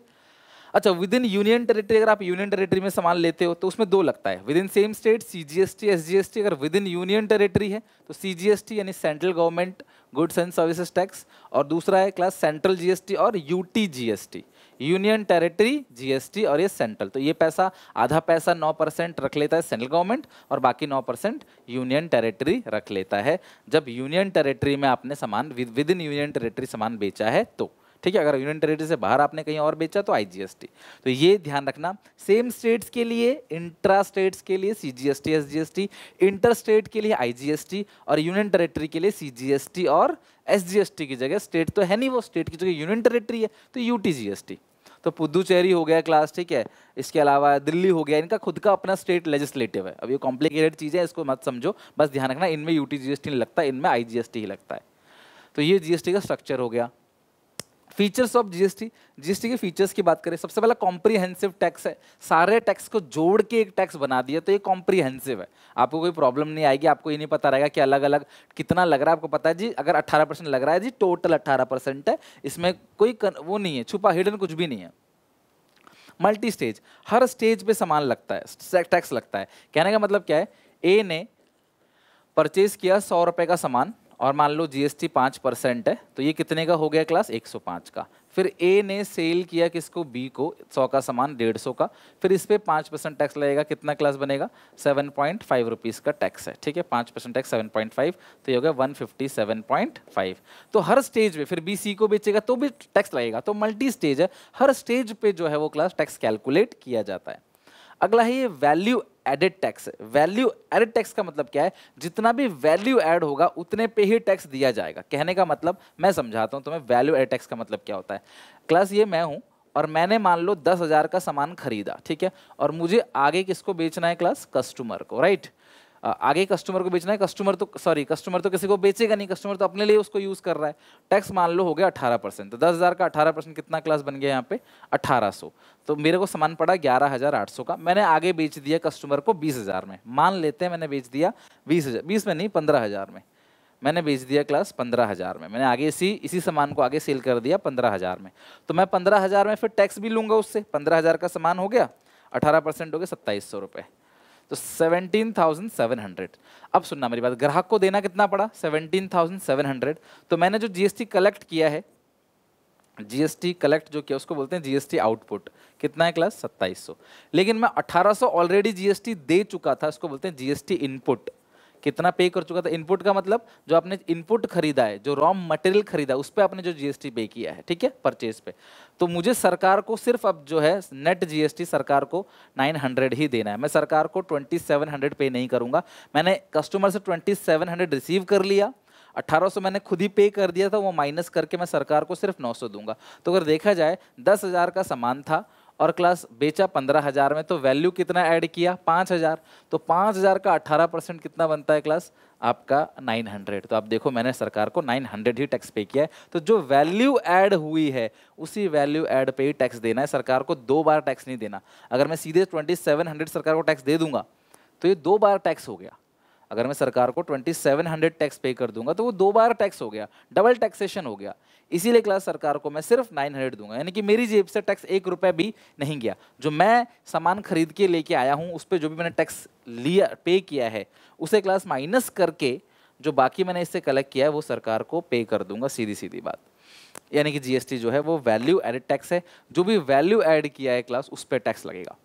[SPEAKER 1] अच्छा, विद इन यूनियन टेरिटरी, अगर आप यूनियन टेरिटरी में सामान लेते हो तो उसमें दो लगता है, with in same state CGST SGST. अगर विद इन यूनियन टेरिटरी है तो सीजीएसटी यानी central government goods and services tax, और दूसरा है क्लास सेंट्रल जीएसटी और UT GST, union territory GST और ये सेंट्रल। तो ये पैसा, आधा पैसा 9% रख लेता है सेंट्रल गवर्नमेंट और बाकी 9% यूनियन टेरिटरी रख लेता है जब यूनियन टेरिटरी में आपने सामान विद इन यूनियन टेरिटरी सामान बेचा है तो, ठीक है। अगर यूनियन टेरिटरी से बाहर आपने कहीं और बेचा तो आईजीएसटी। तो ये ध्यान रखना, सेम स्टेट्स के लिए, इंट्रा स्टेट्स के लिए सीजीएसटी एसजीएसटी, इंटर स्टेट के लिए आईजीएसटी, और यूनियन टेरिटरी के लिए सीजीएसटी और एसजीएसटी की जगह, स्टेट तो है नहीं वो, स्टेट की जगह यूनियन टेरिटरी है तो यूटीजीएसटी। तो पुदुचेरी हो गया क्लास, ठीक है, इसके अलावा दिल्ली हो गया, इनका खुद का अपना स्टेट लेजिस्लेटिव है। अब ये कॉम्प्लिकेटेड चीज़ है, इसको मत समझो, बस ध्यान रखना इनमें यूटीजीएसटी नहीं लगता, इनमें आईजीएसटी ही लगता है। तो ये जीएसटी का स्ट्रक्चर हो गया। फीचर्स ऑफ जीएसटी, जीएसटी के फीचर्स की बात करें, सबसे पहला कॉम्प्रिहेंसिव टैक्स है, सारे टैक्स को जोड़ के एक टैक्स बना दिया तो ये कॉम्प्रिहेंसिव है, आपको कोई प्रॉब्लम नहीं आएगी। आपको ये नहीं पता रहेगा कि अलग अलग कितना लग रहा है, आपको पता है जी अगर 18% लग रहा है जी, टोटल 18% है, इसमें कोई वो नहीं है, छुपा हिडन कुछ भी नहीं है। मल्टी स्टेज, हर स्टेज पे सामान लगता है, टैक्स लगता है। कहने का मतलब क्या है, ए ने परचेज किया 100 रुपए का सामान और मान लो जीएसटी 5% है, तो ये कितने का हो गया क्लास, 105 का। फिर ए ने सेल किया किसको, बी को, 100 का सामान 150 का, फिर इस पे 5% टैक्स लगेगा, कितना क्लास बनेगा, 7.5 रुपीज़ का टैक्स है, ठीक है। 5% टैक्स 7.5, तो ये हो गया 157.5। तो हर स्टेज पे फिर बी सी को बेचेगा तो भी टैक्स लगेगा, तो मल्टी स्टेज है, हर स्टेज पे जो है वो क्लास टैक्स कैलकुलेट किया जाता है। अगला है ये value added tax. Value added tax का मतलब क्या है, जितना भी वैल्यू ऐड होगा उतने पे ही टैक्स दिया जाएगा। कहने का मतलब मैं समझाता हूं तुम्हें, वैल्यू एडेड टैक्स का मतलब क्या होता है। क्लास ये मैं हूं और मैंने मान लो 10,000 का सामान खरीदा, ठीक है, और मुझे आगे किसको बेचना है क्लास, कस्टमर को, राइट। आगे कस्टमर को बेचना है, कस्टमर तो किसी को बेचेगा नहीं, कस्टमर तो अपने लिए उसको यूज कर रहा है। टैक्स मान लो हो गया 18%, तो 10,000 का 18% कितना क्लास बन गया यहाँ पे, 1800। तो मेरे को सामान पड़ा 11,800 का, मैंने आगे बेच दिया कस्टमर को 20,000 में। मान लेते हैं मैंने बेच दिया 20,000, 20 में नहीं 15,000 में मैंने बेच दिया क्लास, 15,000 में मैंने आगे इसी सामान को आगे सेल कर दिया 15,000 में। तो मैं 15,000 में फिर टैक्स भी लूंगा उससे, 15,000 का सामान हो गया, 18% हो गया 2,700 रुपये, तो 17,700। अब सुनना मेरी बात, ग्राहक को देना कितना पड़ा, 17,700। तो मैंने जो जीएसटी कलेक्ट किया है, जीएसटी कलेक्ट जो किया उसको बोलते हैं जीएसटी आउटपुट, कितना है क्लास, 2,700। लेकिन मैं 1,800 ऑलरेडी जीएसटी दे चुका था, उसको बोलते हैं जीएसटी इनपुट। कितना पे कर चुका था, इनपुट का मतलब जो आपने इनपुट खरीदा है, जो रॉ मटेरियल खरीदा है, उस पे आपने जो जीएसटी पे किया है, ठीक है, परचेज पे। तो मुझे सरकार को सिर्फ अब जो है नेट जीएसटी सरकार को 900 ही देना है, मैं सरकार को 2,700 पे नहीं करूंगा। मैंने कस्टमर से 2,700 रिसीव कर लिया, 1,800 मैंने खुद ही पे कर दिया था, वो माइनस करके मैं सरकार को सिर्फ 900 दूंगा। तो अगर देखा जाए 10,000 का सामान था और क्लास बेचा 15,000 में, तो वैल्यू कितना ऐड किया 5,000, तो 5,000 का 18% कितना बनता है क्लास आपका 900। तो आप देखो मैंने सरकार को 900 ही टैक्स पे किया है। तो जो वैल्यू ऐड हुई है उसी वैल्यू ऐड पे ही टैक्स देना है, सरकार को 2 बार टैक्स नहीं देना। अगर मैं सीधे 2700 सरकार को टैक्स दे दूंगा तो ये 2 बार टैक्स हो गया। अगर मैं सरकार को 2700 टैक्स पे कर दूंगा तो वो 2 बार टैक्स हो गया, डबल टैक्सेशन हो गया। इसीलिए क्लास सरकार को मैं सिर्फ 900 दूंगा, यानी कि मेरी जेब से टैक्स 1 रुपए भी नहीं गया। जो मैं सामान खरीद के लेके आया हूं उस पर जो भी मैंने टैक्स लिया पे किया है उसे क्लास माइनस करके जो बाकी मैंने इससे कलेक्ट किया है वो सरकार को पे कर दूंगा, सीधी सीधी बात। यानी कि जीएसटी जो है वो वैल्यू एडेड टैक्स है, जो भी वैल्यू ऐड किया है क्लास उस पर टैक्स लगेगा।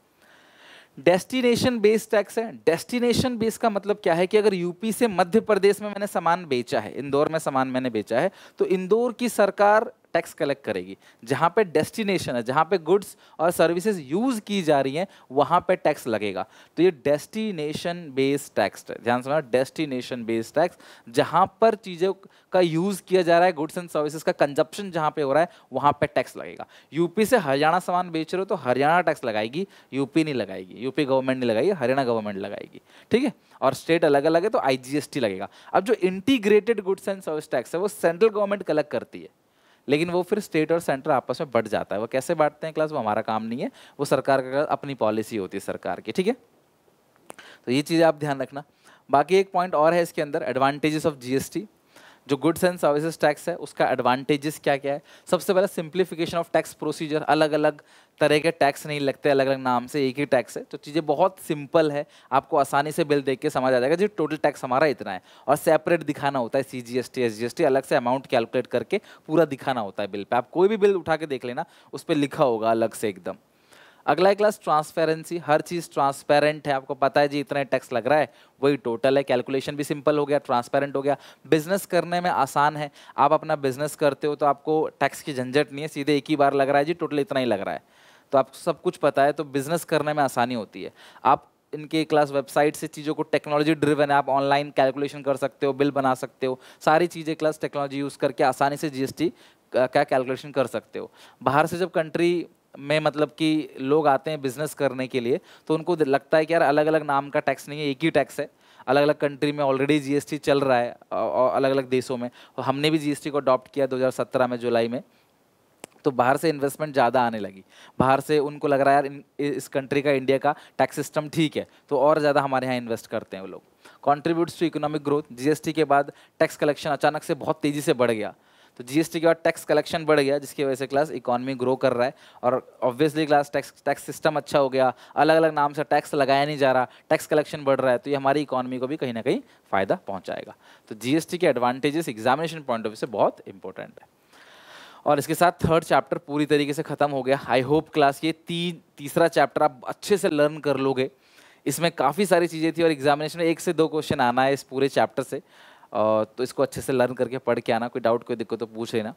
[SPEAKER 1] डेस्टिनेशन बेस्ड टैक्स है। डेस्टिनेशन बेस का मतलब क्या है कि अगर यूपी से मध्य प्रदेश में मैंने सामान बेचा है, इंदौर में सामान मैंने बेचा है, तो इंदौर की सरकार टैक्स कलेक्ट करेगी। जहां पे डेस्टिनेशन है, जहां पे गुड्स और सर्विसेज यूज की जा रही हैं वहां पे टैक्स लगेगा। तो ये डेस्टिनेशन बेस्ड टैक्स है, ध्यान से, डेस्टिनेशन बेस्ड टैक्स, जहां पर चीजों का यूज किया जा रहा है, गुड्स एंड सर्विसेज का कंजप्शन जहां पे हो रहा है वहां पे टैक्स लगेगा। यूपी से हरियाणा सामान बेच रहे हो तो हरियाणा टैक्स लगाएगी, यूपी नहीं लगाएगी, यूपी गवर्नमेंट नहीं लगाएगी, हरियाणा गवर्नमेंट लगाएगी, ठीक है। और स्टेट अलग अलग है तो आईजीएसटी लगेगा। अब जो integrated goods and service tax है वो सेंट्रल गवर्नमेंट कलेक्ट करती है, लेकिन वो फिर स्टेट और सेंटर आपस में बढ़ जाता है। वो कैसे बांटते हैं क्लास, वो हमारा काम नहीं है, वो सरकार का अपनी पॉलिसी होती है सरकार की, ठीक है। तो ये चीज़ें आप ध्यान रखना। बाकी एक पॉइंट और है इसके अंदर, एडवांटेजेस ऑफ जीएसटी। जो गुड्स एंड सर्विसेज टैक्स है उसका एडवांटेजेस क्या क्या है। सबसे पहले सिंप्लीफिकेशन ऑफ टैक्स प्रोसीजर, अलग अलग तरह के टैक्स नहीं लगते, अलग अलग नाम से एक ही टैक्स है, तो चीज़ें बहुत सिंपल है, आपको आसानी से बिल देख के समझ आ जाएगा जी टोटल टैक्स हमारा इतना है। और सेपरेट दिखाना होता है, सीजीएसटी एसजीएसटी अलग से अमाउंट कैलकुलेट करके पूरा दिखाना होता है बिल पे। आप कोई भी बिल उठा के देख लेना उस पर लिखा होगा अलग से एकदम। अगला है क्लास ट्रांसपेरेंसी, हर चीज़ ट्रांसपेरेंट है, आपको पता है जी इतना टैक्स लग रहा है, वही टोटल है, कैलकुलेशन भी सिंपल हो गया, ट्रांसपेरेंट हो गया। बिजनेस करने में आसान है, आप अपना बिजनेस करते हो तो आपको टैक्स की झंझट नहीं है, सीधे एक ही बार लग रहा है जी टोटल इतना ही लग रहा है, तो आपको सब कुछ पता है, तो बिजनेस करने में आसानी होती है। आप इनके क्लास वेबसाइट से चीज़ों को, टेक्नोलॉजी ड्रिवन है, आप ऑनलाइन कैलकुलेशन कर सकते हो, बिल बना सकते हो, सारी चीज़ें क्लास टेक्नोलॉजी यूज़ करके आसानी से जीएसटी का कैलकुलेशन कर सकते हो। बाहर से जब कंट्री में मतलब कि लोग आते हैं बिजनेस करने के लिए तो उनको लगता है कि यार अलग अलग नाम का टैक्स नहीं है, एक ही टैक्स है। अलग अलग कंट्री में ऑलरेडी जीएसटी चल रहा है और अलग अलग देशों में, और हमने भी जीएसटी को अडॉप्ट किया 2017 में जुलाई में, तो बाहर से इन्वेस्टमेंट ज़्यादा आने लगी। बाहर से उनको लग रहा है यार इस कंट्री का, इंडिया का टैक्स सिस्टम ठीक है, तो और ज़्यादा हमारे यहाँ इन्वेस्ट करते हैं वो लोग। Contributes to economic growth, GST के बाद टैक्स कलेक्शन अचानक से बहुत तेज़ी से बढ़ गया, तो जीएसटी के बाद टैक्स कलेक्शन बढ़ गया जिसकी वजह से क्लास इकोनॉमी ग्रो कर रहा है, और ऑब्वियसली क्लास टैक्स सिस्टम अच्छा हो गया, अलग अलग नाम से टैक्स लगाया नहीं जा रहा, टैक्स कलेक्शन बढ़ रहा है, तो ये हमारी इकोनॉमी को भी कहीं ना कहीं फ़ायदा पहुंचाएगा। तो जीएसटी के advantages examination point of view से बहुत इंपॉर्टेंट है। और इसके साथ थर्ड चैप्टर पूरी तरीके से खत्म हो गया। आई होप क्लास ये तीसरा चैप्टर आप अच्छे से लर्न कर लोगे। इसमें काफ़ी सारी चीज़ें थी और एग्जामिनेशन में 1 से 2 क्वेश्चन आना है इस पूरे चैप्टर से, तो इसको अच्छे से लर्न करके पढ़ के आना। कोई डाउट कोई दिक्कत तो पूछ लेना,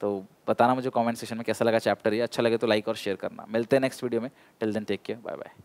[SPEAKER 1] तो बताना मुझे कमेंट सेक्शन में कैसा लगा चैप्टर। ये अच्छा लगे तो लाइक और शेयर करना। मिलते हैं नेक्स्ट वीडियो में, till then take care, bye bye.